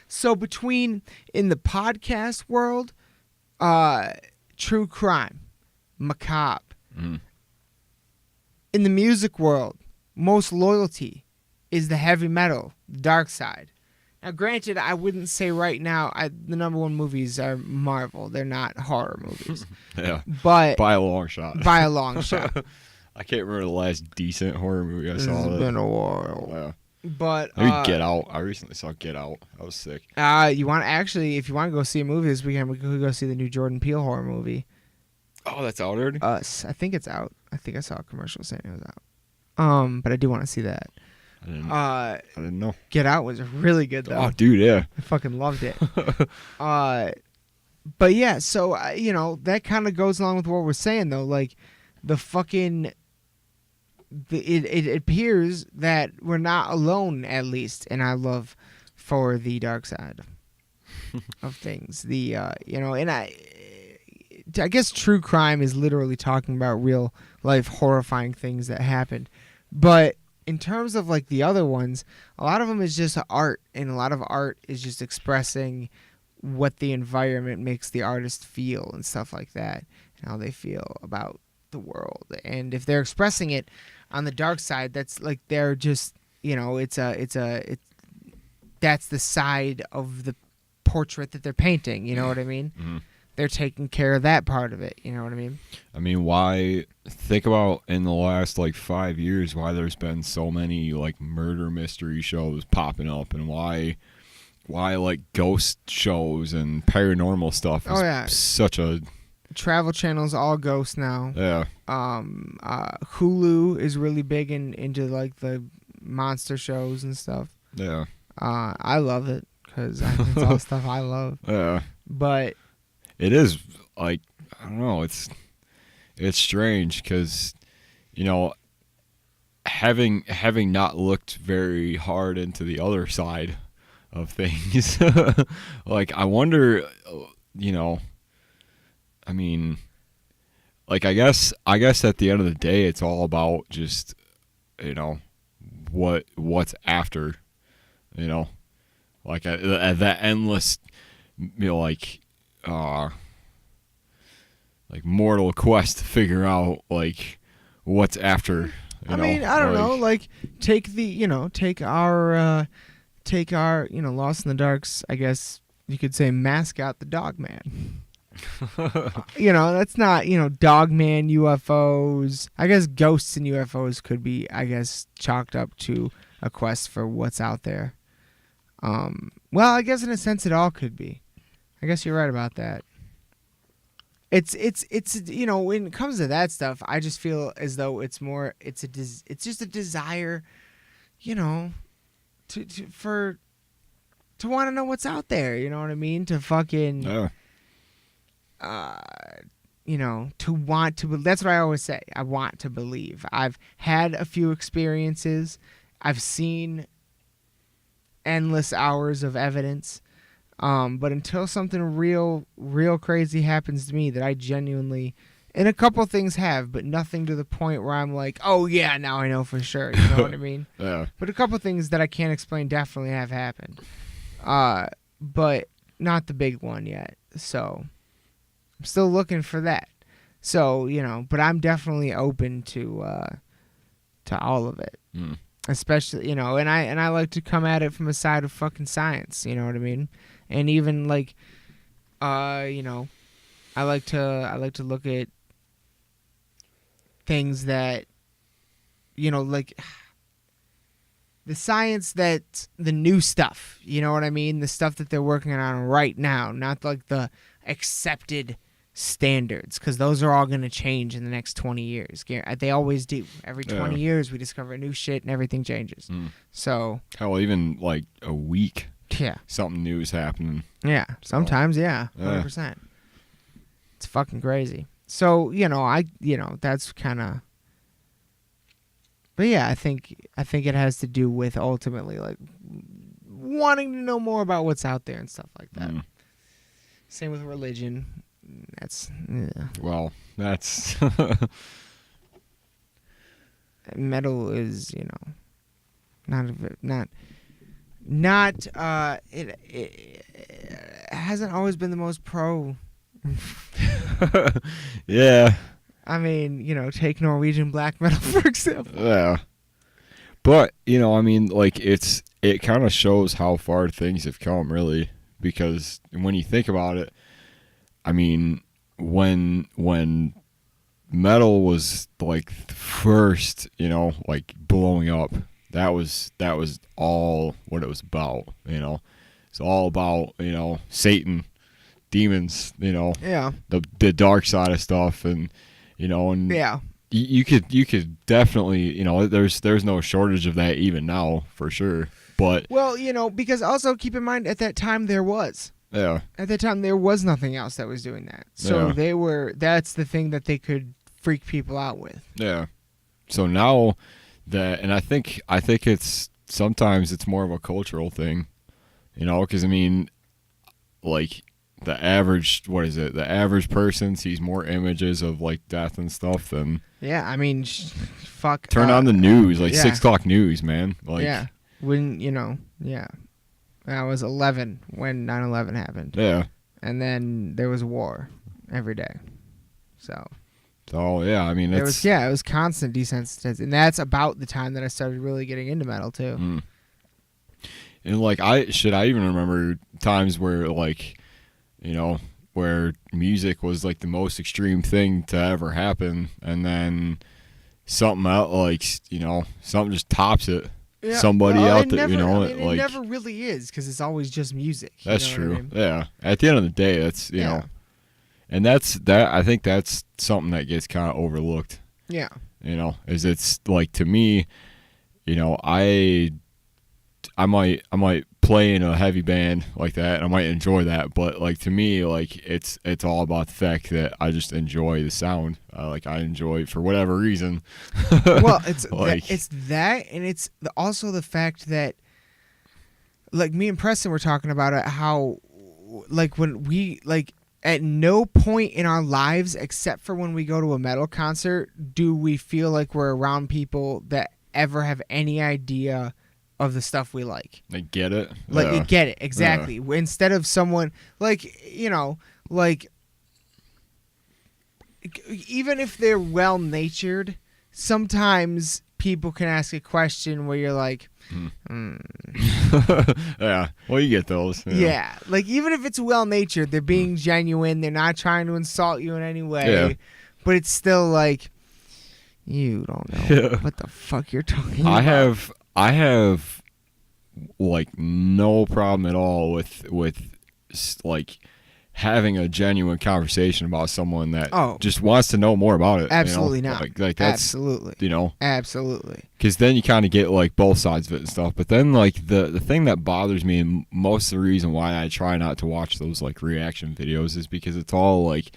So between, in the podcast world, true crime, macabre. In the music world, most loyalty is the heavy metal, the dark side. Now, granted, I wouldn't say right now the number one movies are Marvel. They're not horror movies. Yeah, but by a long shot. By a long shot. I can't remember the last decent horror movie I saw. It's been a while. Yeah. But maybe Get Out. I recently saw Get Out. I was sick. If you want to go see a movie this weekend, we could go see the new Jordan Peele horror movie. Oh, that's out already? Us. I think it's out. I think I saw a commercial saying it was out. But I do want to see that. I didn't know. Get Out was really good though. Oh, dude, yeah. I fucking loved it. But yeah, so that kind of goes along with what we're saying though. Like the fucking. It appears that we're not alone, at least, in our love for the dark side of things. And I guess true crime is literally talking about real life horrifying things that happened. But in terms of like the other ones, a lot of them is just art, and a lot of art is just expressing what the environment makes the artist feel and stuff like that, and how they feel about the world. And if they're expressing it on the dark side, that's like they're just that's the side of the portrait that they're painting. You know what I mean? Mm-hmm. They're taking care of that part of it. You know what I mean? I mean, why think about in the last like 5 years why there's been so many like murder mystery shows popping up, and why like ghost shows and paranormal stuff is such a Travel Channel's all ghosts now. Yeah. Hulu is really big into like the monster shows and stuff. Yeah. I love it because it's all stuff I love. Yeah. But it is like, I don't know, it's strange because having not looked very hard into the other side of things, like I wonder, I mean, like I guess at the end of the day, it's all about just, what's after, like that endless, like mortal quest to figure out like what's after I mean, I don't know. Like, take our Lost in the Dark's, I guess you could say, mascot, the Dog Man. That's not, Dog Man, UFOs. I guess ghosts and UFOs could be, I guess, chalked up to a quest for what's out there. Well, I guess in a sense it all could be. I guess you're right about that. It's when it comes to that stuff, I just feel as though it's just a desire, to want to know what's out there, you know what I mean? To fucking to want to, that's what I always say. I want to believe. I've had a few experiences. I've seen endless hours of evidence. But until something real crazy happens to me that I genuinely, and a couple things have, but nothing to the point where I'm like, oh yeah, now I know for sure. You know what I mean? Yeah. But a couple things that I can't explain definitely have happened. But not the big one yet. So I'm still looking for that. So, but I'm definitely open to all of it. Mm. Especially, and I like to come at it from a side of fucking science, you know what I mean? And even like I like to look at things that like the science, that's the new stuff, you know what I mean? The stuff that they're working on right now, not like the accepted standards, because those are all going to change in the next 20 years. They always do. Every 20 years we discover new shit and everything changes. So hell, even like a week, something new is happening. Yeah, sometimes 100%. It's fucking crazy. So that's kind of, but yeah, I think it has to do with ultimately like wanting to know more about what's out there and stuff like that. Same with religion. That's metal is it hasn't always been the most pro. Yeah. I mean, take Norwegian black metal for example. Yeah. But like it kind of shows how far things have come, really, because when you think about it, I mean, when metal was like first, like blowing up, that was all what it was about. It's all about Satan, demons, the dark side of stuff, and you could definitely there's no shortage of that even now, for sure. But because also keep in mind, at that time there was. Yeah. At that time, there was nothing else that was doing that. So that's the thing that they could freak people out with. Yeah. So now and I think it's sometimes it's more of a cultural thing, because I mean, like the average person sees more images of like death and stuff than. Yeah. I mean, fuck. Turn on the news, like 6 o'clock news, man. Like, yeah. When, yeah. I was 11 when 9/11 happened. Yeah. And then there was war every day. So yeah, I mean, it was constant desensitization, and that's about the time that I started really getting into metal too. And like I even remember times where like, where music was like the most extreme thing to ever happen, and then something out like something just tops it. Yeah. Out there, it never really is, because it's always just music. That's true. I mean? Yeah. At the end of the day, that's and I think that's something that gets kind of overlooked. Yeah. Is it's like, to me, I might play in a heavy band like that, and I might enjoy that, but like to me, like it's all about the fact that I just enjoy the sound. Like I enjoy it for whatever reason. Well, it's like, it's that, and it's also the fact that, like, me and Preston were talking about it, how like when we like at no point in our lives, except for when we go to a metal concert, do we feel like we're around people that ever have any idea of the stuff we like. They get it. Like, you get it, exactly. Yeah. Instead of someone, like, like, even if they're well-natured, sometimes people can ask a question where you're like, Yeah. Well, you get those. Yeah. Like, even if it's well-natured, they're being genuine. They're not trying to insult you in any way. Yeah. But it's still like, you don't know what the fuck you're talking about. I have like no problem at all with like having a genuine conversation about someone that just wants to know more about it. Absolutely not. not. Like that's absolutely. Absolutely. Because then you kind of get like both sides of it and stuff. But then like the thing that bothers me, and most of the reason why I try not to watch those like reaction videos, is because it's all like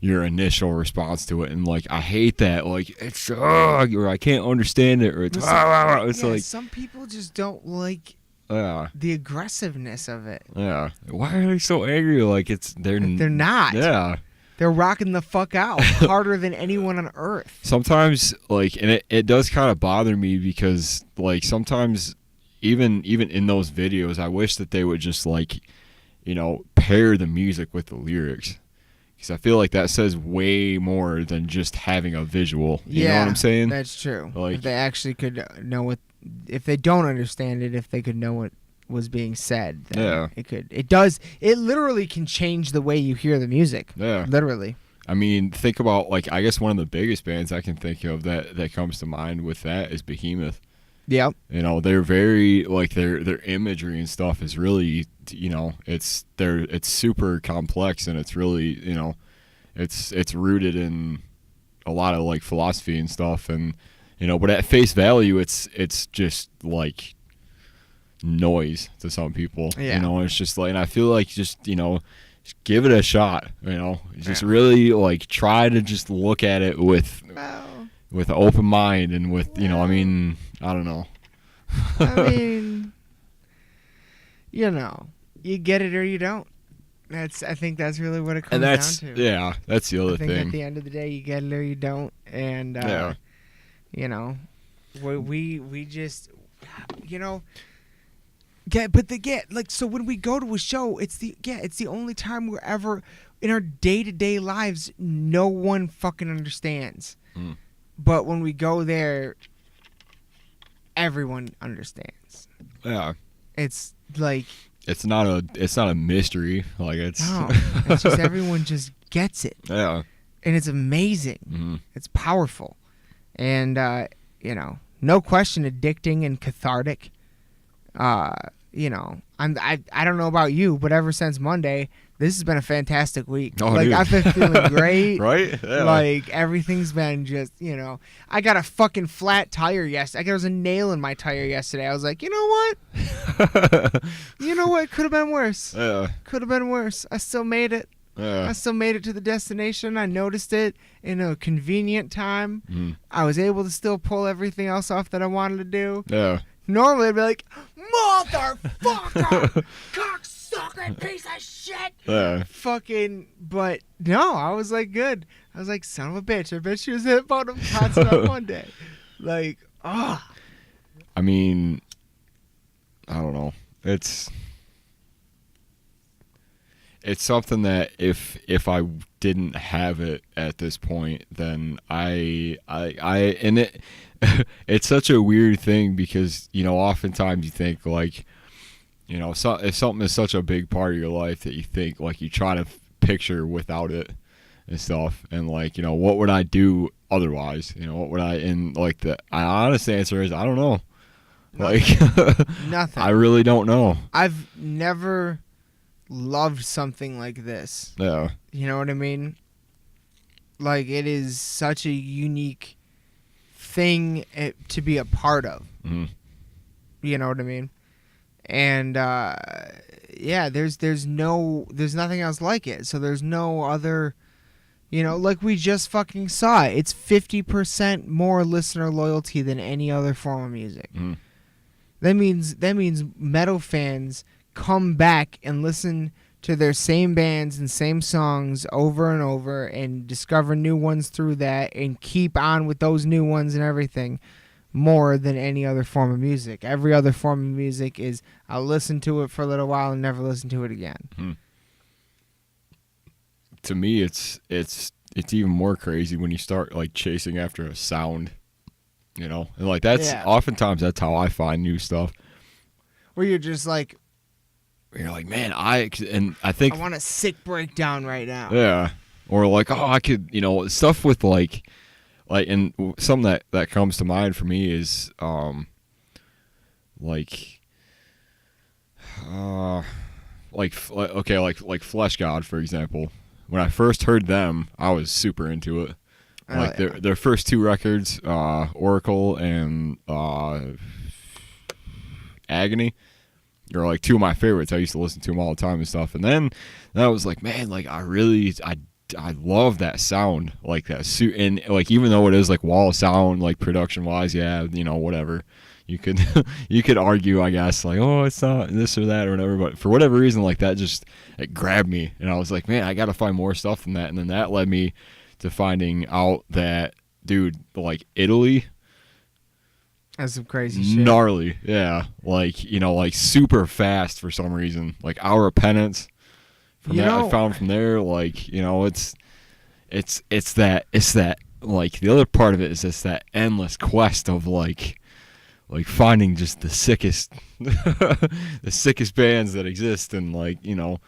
your initial response to it, and like I hate that. Like it's or I can't understand it, or it's like some people just don't like the aggressiveness of it. Yeah. Why are they so angry? Like they're not. Yeah. They're rocking the fuck out harder than anyone on earth. Sometimes, like, and it does kind of bother me because, like, sometimes even in those videos, I wish that they would just, like, pair the music with the lyrics. Because I feel like that says way more than just having a visual. You know what I'm saying? That's true. Like, if they actually could know what, if they don't understand it, if they could know what was being said, then it literally can change the way you hear the music. Yeah. Literally. I mean, think about, like, I guess one of the biggest bands I can think of that comes to mind with that is Behemoth. Yep. They're very, like, their imagery and stuff is really, it's super complex, and it's really, it's rooted in a lot of, like, philosophy and stuff, and but at face value it's just like noise to some people. It's just like, and I feel like just give it a shot. Just really like try to just look at it with an open mind, and with I mean, I don't know. I mean, you get it or you don't. I think that's really what it comes down to. Yeah, that's the other thing. At the end of the day, you get it or you don't, and we just so when we go to a show, it's the only time we're ever in our day-to-day lives no one fucking understands. But when we go there, everyone understands. Yeah. It's like it's not a mystery. Like it's just everyone just gets it. Yeah. And it's amazing. Mm-hmm. It's powerful. And no question addicting and cathartic. I don't know about you, but ever since Monday, this has been a fantastic week. Dude. I've been feeling great. Right? Yeah. Like everything's been just, I got a fucking flat tire yesterday. There was a nail in my tire yesterday. I was like, you know what? Could have been worse. Yeah. Could have been worse. I still made it. Yeah. I still made it to the destination. I noticed it in a convenient time. Mm. I was able to still pull everything else off that I wanted to do. Yeah. Normally I'd be like, motherfucker, cocksucker, piece of shit. Yeah. Fucking, but no, I was like, good. I was like, son of a bitch. I bet she was at Bodom concert on Monday. Like, I mean, I don't know. It's something that if I didn't have it at this point, then I and it it's such a weird thing because oftentimes you think like if something is such a big part of your life that you think like you try to picture without it and stuff, and like what would I do otherwise? What would I? And like the honest answer is I don't know. Nothing. Like Nothing. I really don't know. I've never loved something like this. Yeah. You know what I mean? Like, it is such a unique thing to be a part of. Mm-hmm. You know what I mean? And there's nothing else like it. So there's no other, like we just fucking saw it. It's 50% more listener loyalty than any other form of music. Mm-hmm. That means metal fans come back and listen to their same bands and same songs over and over and discover new ones through that and keep on with those new ones and everything more than any other form of music. Every other form of music is I'll listen to it for a little while and never listen to it again. Mm-hmm. To me, it's even more crazy when you start like chasing after a sound. You know, and like that's oftentimes that's how I find new stuff. Where you're just like, you're like, man, I think I want a sick breakdown right now. Yeah, or like, oh, I could, you know, stuff with like, and something that comes to mind for me is like Flesh God, for example. When I first heard them, I was super into it. Like their first two records, Oracle and Agony, are like two of my favorites. I used to listen to them all the time and stuff. And then I was like, man, like I love that sound, like that suit, and like even though it is like wall of sound, like production wise, yeah, you know, whatever. You could argue, I guess, like, oh, it's not this or that or whatever, but for whatever reason, like that just it grabbed me, and I was like, man, I got to find more stuff than that, and then that led me to finding out that, dude, like Italy, that's some crazy shit. Gnarly, yeah, like, you know, like super fast for some reason, like Hour of Penance. From that, I found from there, like, you know, it's that like the other part of it is just that endless quest of like finding just the sickest bands that exist, and like, you know,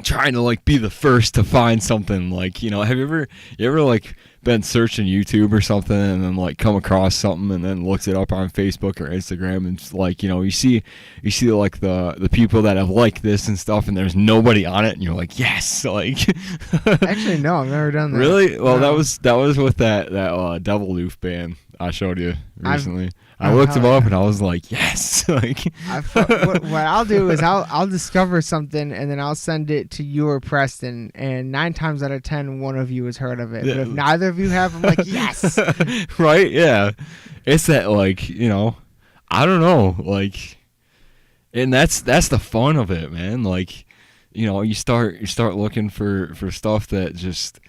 trying to like be the first to find something. Like, you know, have you ever like been searching YouTube or something and then like come across something and then looked it up on Facebook or Instagram, and like, you know, you see like the people that have liked this and stuff, and there's nobody on it, and you're like, yes, like. Actually, no, I've never done that. Really? Well, no. that was with that Devil Loof band I showed you recently. I looked them up and I was like, yes. Like, what I'll do is I'll discover something and then I'll send it to you or Preston, and 9 times out of 10, one of you has heard of it. But if neither of you have, I'm like, yes. Right? Yeah. It's that, like, you know, I don't know, like, and that's the fun of it, man. Like, you know, you start looking for stuff that just,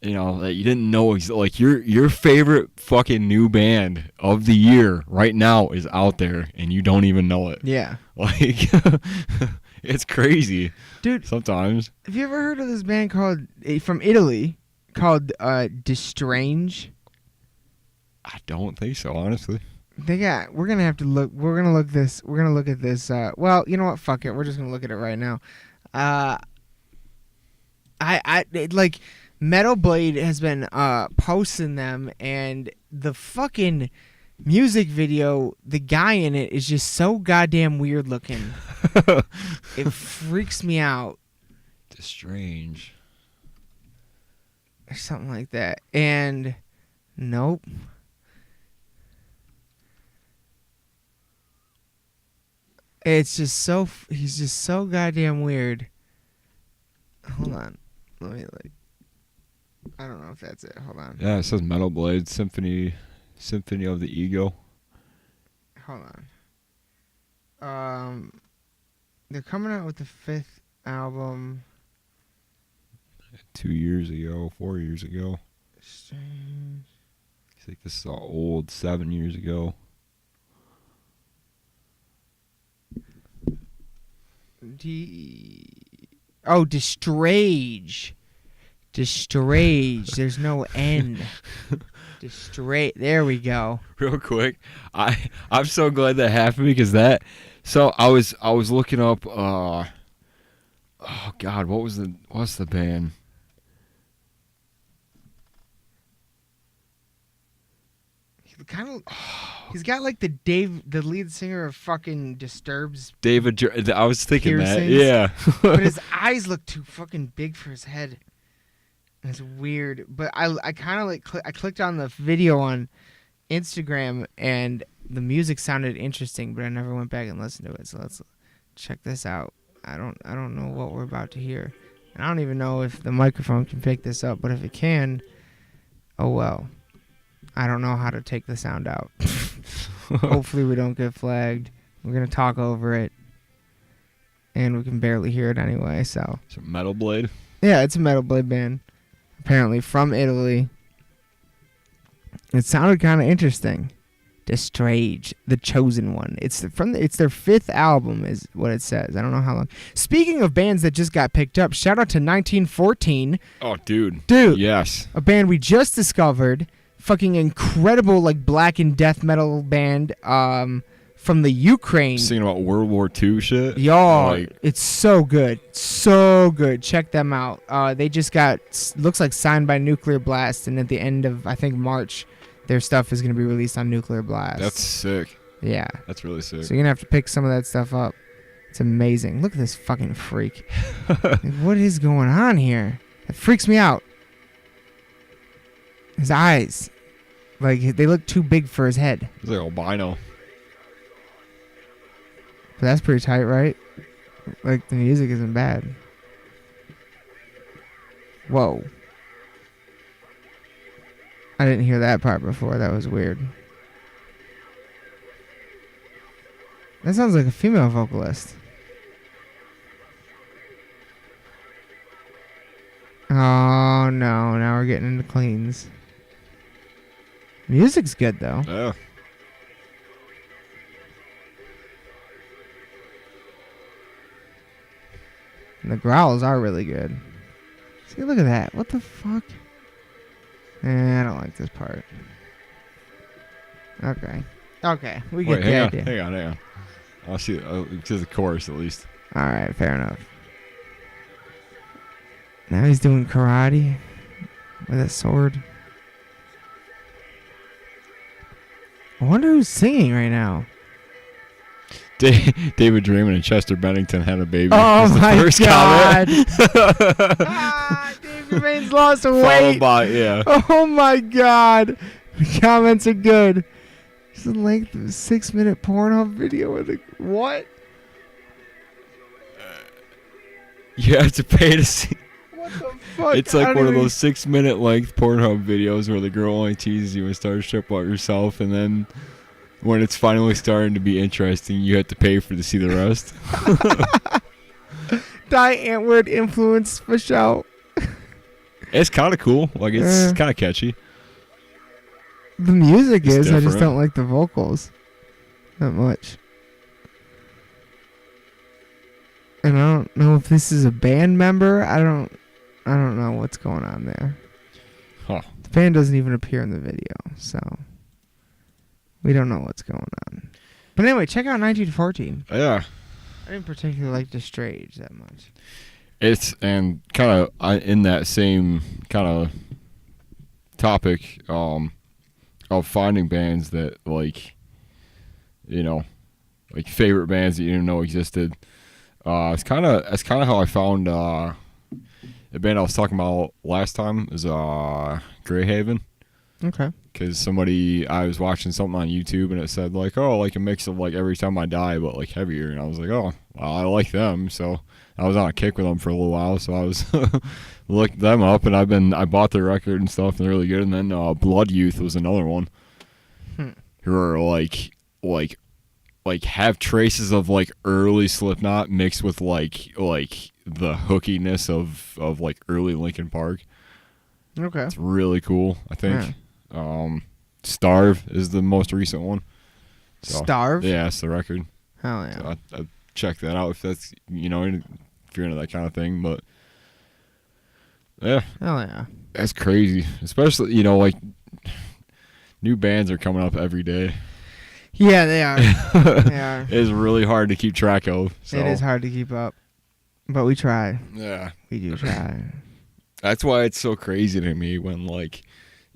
you know, that you didn't know. Like your favorite fucking new band of the year right now is out there, and you don't even know it. Yeah. Like, it's crazy, dude. Sometimes. Have you ever heard of this band from Italy called Destrange? I don't think so, honestly. We're gonna have to look. We're gonna look at this. Well, you know what? Fuck it. We're just gonna look at it right now. Like. Metal Blade has been posting them, and the fucking music video, the guy in it is just so goddamn weird looking. It freaks me out. It's strange. Or something like that. And nope. It's just he's just so goddamn weird. Hold on. Let me I don't know if that's it. Hold on. Yeah, it says Metal Blade Symphony of the Ego. Hold on. They're coming out with the 5th album 2 years ago, 4 years ago. Strange. I think this is all old, 7 years ago. Destrage. There's no N. There we go. Real quick, I'm so glad that happened, because that. So I was looking up. Oh God, what's the band? He's got like the lead singer of fucking Disturbed's. David. I was thinking piercings, that. Yeah. But his eyes look too fucking big for his head. It's weird, but I kind of like I clicked on the video on Instagram, and the music sounded interesting, but I never went back and listened to it. So let's check this out. I don't know what we're about to hear, and I don't even know if the microphone can pick this up. But if it can, oh well. I don't know how to take the sound out. Hopefully we don't get flagged. We're gonna talk over it, and we can barely hear it anyway. So it's a Metal Blade. Yeah, it's a Metal Blade band. Apparently from Italy. It sounded kind of interesting. Destrage, the chosen one. It's their 5th album, is what it says. I don't know how long. Speaking of bands that just got picked up, shout out to 1914. Oh, dude. Dude. Yes. A band we just discovered fucking incredible like black and death metal band from the Ukraine. Singing about World War II shit. Yo, it's so good. So good. Check them out. They just got, looks like signed by Nuclear Blast, and at the end of, I think, March, their stuff is going to be released on Nuclear Blast. That's sick. Yeah. That's really sick. So you're going to have to pick some of that stuff up. It's amazing. Look at this fucking freak. Like, what is going on here? It freaks me out. His eyes. Like, they look too big for his head. He's like albino. But that's pretty tight, right? Like, the music isn't bad. Whoa. I didn't hear that part before. That was weird. That sounds like a female vocalist. Oh, no. Now we're getting into cleans. Music's good, though. Yeah. And the growls are really good. See, look at that. What the fuck? I don't like this part. Okay. Okay. We get the idea. Hang on. I'll see. To the chorus, at least. All right. Fair enough. Now he's doing karate with a sword. I wonder who's singing right now. David Draymond and Chester Bennington had a baby. Oh my god! David Draymond's lost weight. Followed by, yeah. Oh my god! The comments are good. It's the length of a 6-minute Pornhub video with a what? You have to pay to see. What the fuck? It's like one of those 6-minute length Pornhub videos where the girl only teases you and starts to about yourself, and then when it's finally starting to be interesting, you have to pay to see the rest. Die Antwoord influence for show. It's kind of cool. Like, it's kind of catchy. The music It's is. different. I just don't like the vocals that much. And I don't know if this is a band member. I don't know what's going on there. Huh. The band doesn't even appear in the video, so we don't know what's going on. But anyway, check out 1914. Yeah. I didn't particularly like the straight age that much. It's, and kind of in that same kind of topic of finding bands that, like, you know, like favorite bands that you didn't know existed. It's kind of how I found the band I was talking about last time is Greyhaven. Okay. Because I was watching something on YouTube and it said like, oh, like a mix of like Every Time I Die but like heavier, and I was like, oh, well, I like them, so I was on a kick with them for a little while, so I was looked them up, and I bought their record and stuff, and they're really good. And then Blood Youth was another one who are like have traces of like early Slipknot mixed with like the hookiness of like early Linkin Park. Okay. It's really cool, I think. Starve is the most recent one. So, Starve? Yeah, it's the record. Hell yeah. So I check that out if that's, you know, if you're into that kind of thing. But yeah. Hell yeah. That's crazy. Especially, you know, like new bands are coming up every day. Yeah, they are. They are. It's really hard to keep track of. So. It is hard to keep up. But we try. Yeah. We do try. That's why it's so crazy to me when, like,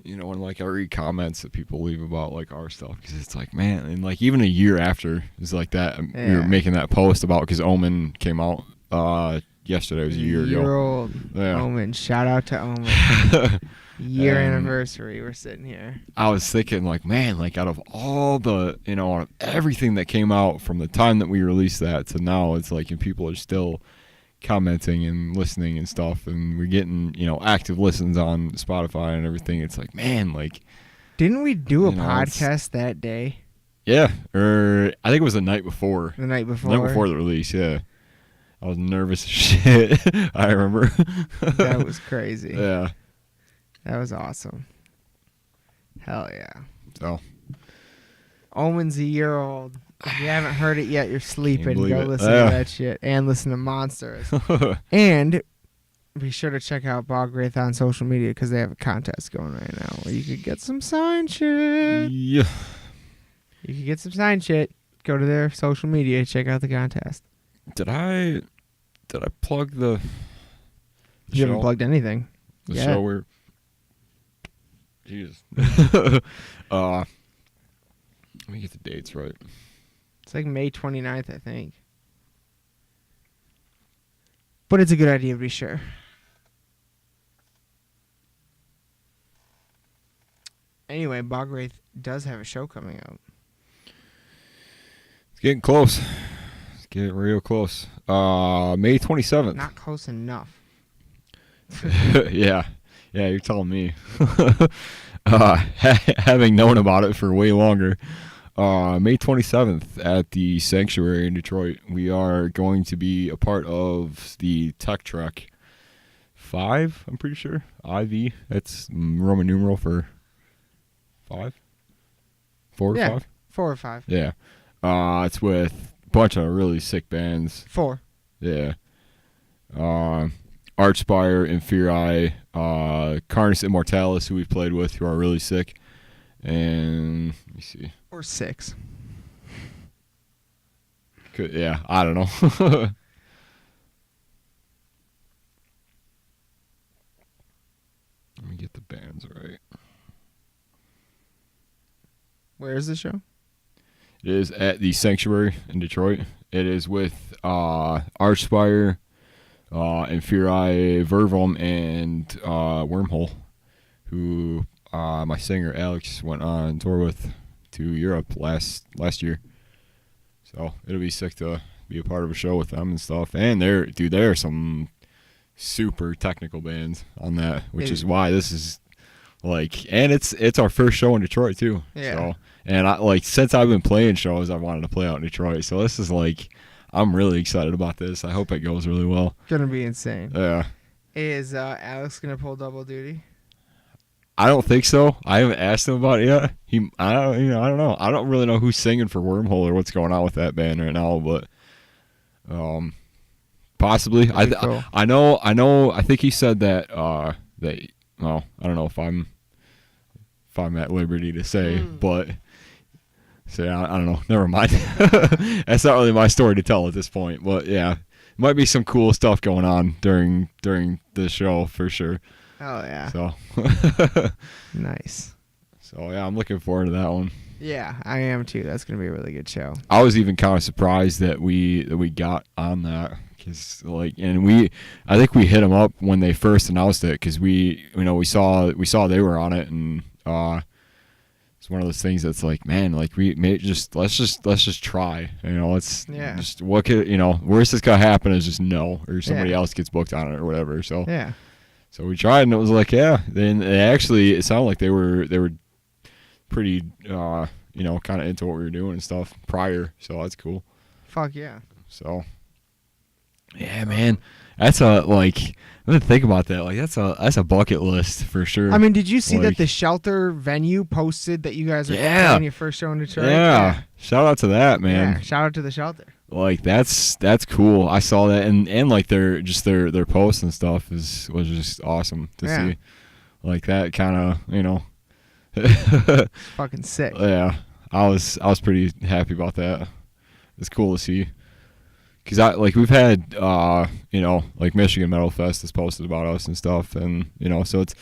you know, when, like, I read comments that people leave about, like, our stuff. Because it's like, man, and, like, even a year after, it's like that. We were making that post about, because Omen came out yesterday. It was a year ago. Year-old Omen. Shout out to Omen. Year anniversary. We're sitting here. I was thinking, like, man, like, out of all the, you know, out of everything that came out from the time that we released that to now, it's like, and people are still commenting and listening and stuff, and we're getting, you know, active listens on Spotify and everything. It's like, man, like, didn't we do a podcast that day? Yeah, or I think it was the night before. The night before? The night before the release, yeah. I was nervous as shit. I remember. That was crazy. Yeah. That was awesome. Hell yeah. So. Omen's a year old. If you haven't heard it yet, you're sleeping. Go listen to that shit. And listen to Monsters. And be sure to check out Bog Wraith on social media because they have a contest going right now where you could get some signed shit. Yeah. You could get some signed shit. Go to their social media, check out the contest. Did I plug the You haven't plugged anything. The Yeah. show where Jesus. Let me get the dates right. It's like May 29th, I think. But it's a good idea to be sure. Anyway, Bog Wraith does have a show coming out. It's getting close. It's getting real close. May 27th. Not close enough. Yeah, you're telling me. Having known about it for way longer. May 27th at the Sanctuary in Detroit, we are going to be a part of the Tech Trek 5, I'm pretty sure. IV. That's Roman numeral for 5? 4 or 5? 4 or 5. Yeah. It's with a bunch of really sick bands. 4. Yeah. Archspire, Inferi, Carnus Immortalis, who we've played with, who are really sick. And let me see. Or 6. Yeah, I don't know. Let me get the bands right. Where is the show? It is at the Sanctuary in Detroit. It is with Archspire, Inferi, Vervom, and Wormhole, who my singer Alex went on tour with to Europe last year. So it'll be sick to be a part of a show with them and stuff. And there are some super technical bands on that, which is why this is and it's our first show in Detroit too. Yeah. So, and I since I've been playing shows, I wanted to play out in Detroit. So this is I'm really excited about this. I hope it goes really well. Gonna be insane. Yeah. Is Alex gonna pull double duty? I don't think so. I haven't asked him about it yet. I don't know. I don't really know who's singing for Wormhole or what's going on with that band right now, but possibly. Cool. I know. I think he said that well, I don't know if I'm at liberty to say, but say I don't know. Never mind. That's not really my story to tell at this point, but yeah, might be some cool stuff going on during the show for sure. Oh yeah. So nice. So yeah, I'm looking forward to that one. Yeah, I am too. That's gonna be a really good show. I was even kind of surprised that we got on that because I think we hit them up when they first announced it because we saw they were on it, and it's one of those things that's let's just try, just what could worst that's gonna happen is just no, or somebody else gets booked on it or whatever. So yeah. So we tried, and it was then it sounded like they were pretty kind of into what we were doing and stuff prior, so that's cool. Fuck yeah. So yeah, man, that's I didn't think about that. That's a bucket list for sure. I mean, did you see that the Shelter venue posted that you guys are playing your first show in Detroit? Yeah. Shout out to that, man. Yeah, shout out to the Shelter. That's cool. I saw that, and their posts and stuff was just awesome to see. That kind of fucking sick. Yeah, I was pretty happy about that. It's cool to see. Cause we've had Michigan Metal Fest has posted about us and stuff, and so it's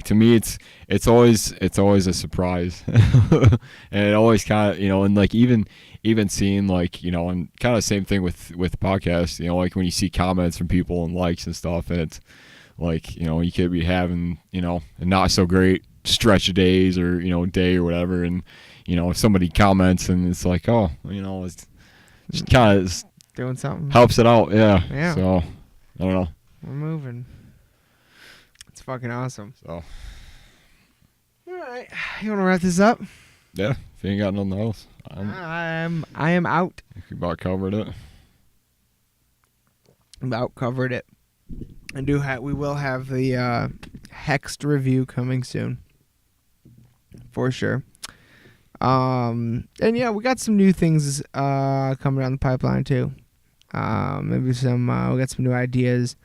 to me it's always a surprise, and it always kind of and even seeing and kind of the same thing with podcasts, when you see comments from people and likes and stuff, and it's you could be having a not so great stretch of days or day or whatever, and if somebody comments and it's it's just kind of doing something helps it out. Yeah. So I don't know. We're moving. It's fucking awesome. So all right, you want to wrap this up? Yeah. If you ain't got nothing else, I am out. We about covered it. About covered it. We will have the Hexed review coming soon, for sure. And yeah, we got some new things coming down the pipeline too. Maybe we got some new ideas,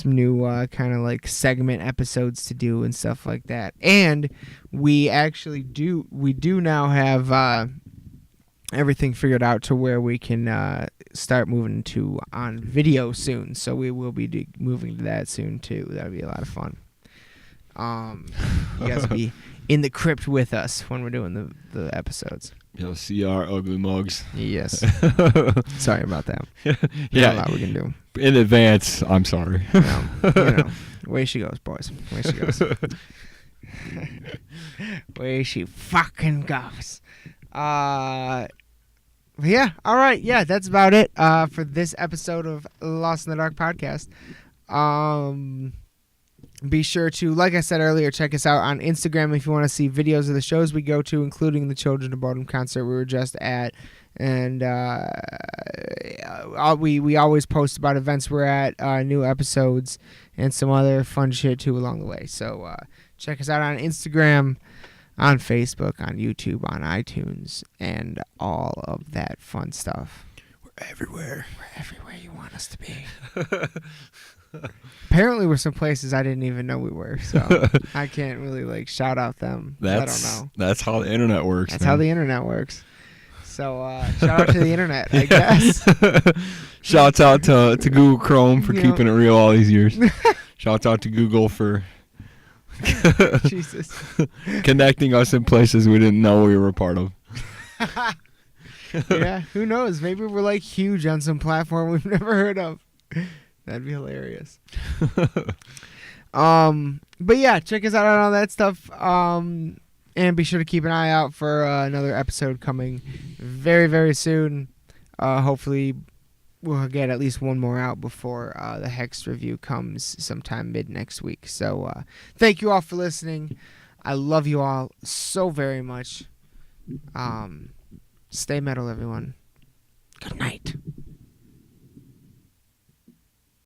kind of like segment episodes to do and stuff like that. And we do now have everything figured out to where we can start moving to on video soon. So we will be moving to that soon too. That'll be a lot of fun. You guys will be in the crypt with us when we're doing the episodes. You'll see our ugly mugs. Yes. Sorry about that. Yeah. A lot we can do. In advance, I'm sorry. Way she goes, boys. Way she goes. Way she fucking goes. Yeah. All right. Yeah, that's about it for this episode of Lost in the Dark podcast. Be sure to, like I said earlier, check us out on Instagram if you want to see videos of the shows we go to, including the Children of Bodom concert we were just at. And we always post about events we're at, new episodes, and some other fun shit too along the way. So check us out on Instagram, on Facebook, on YouTube, on iTunes, and all of that fun stuff. We're everywhere. We're everywhere you want us to be. Apparently we're some places I didn't even know we were, so I can't really shout out them. I don't know. That's how the internet works. That's how the internet works. So shout out to the internet, I guess. Shouts out to Google Chrome for keeping it real all these years. Shouts out to Google for Jesus. connecting us in places we didn't know we were a part of. Yeah, who knows? Maybe we're huge on some platform we've never heard of. That'd be hilarious. But yeah, check us out on all that stuff. And be sure to keep an eye out for another episode coming very, very soon. Hopefully we'll get at least one more out before the Hex review comes sometime mid next week. So thank you all for listening. I love you all so very much. Stay metal, everyone. Good night.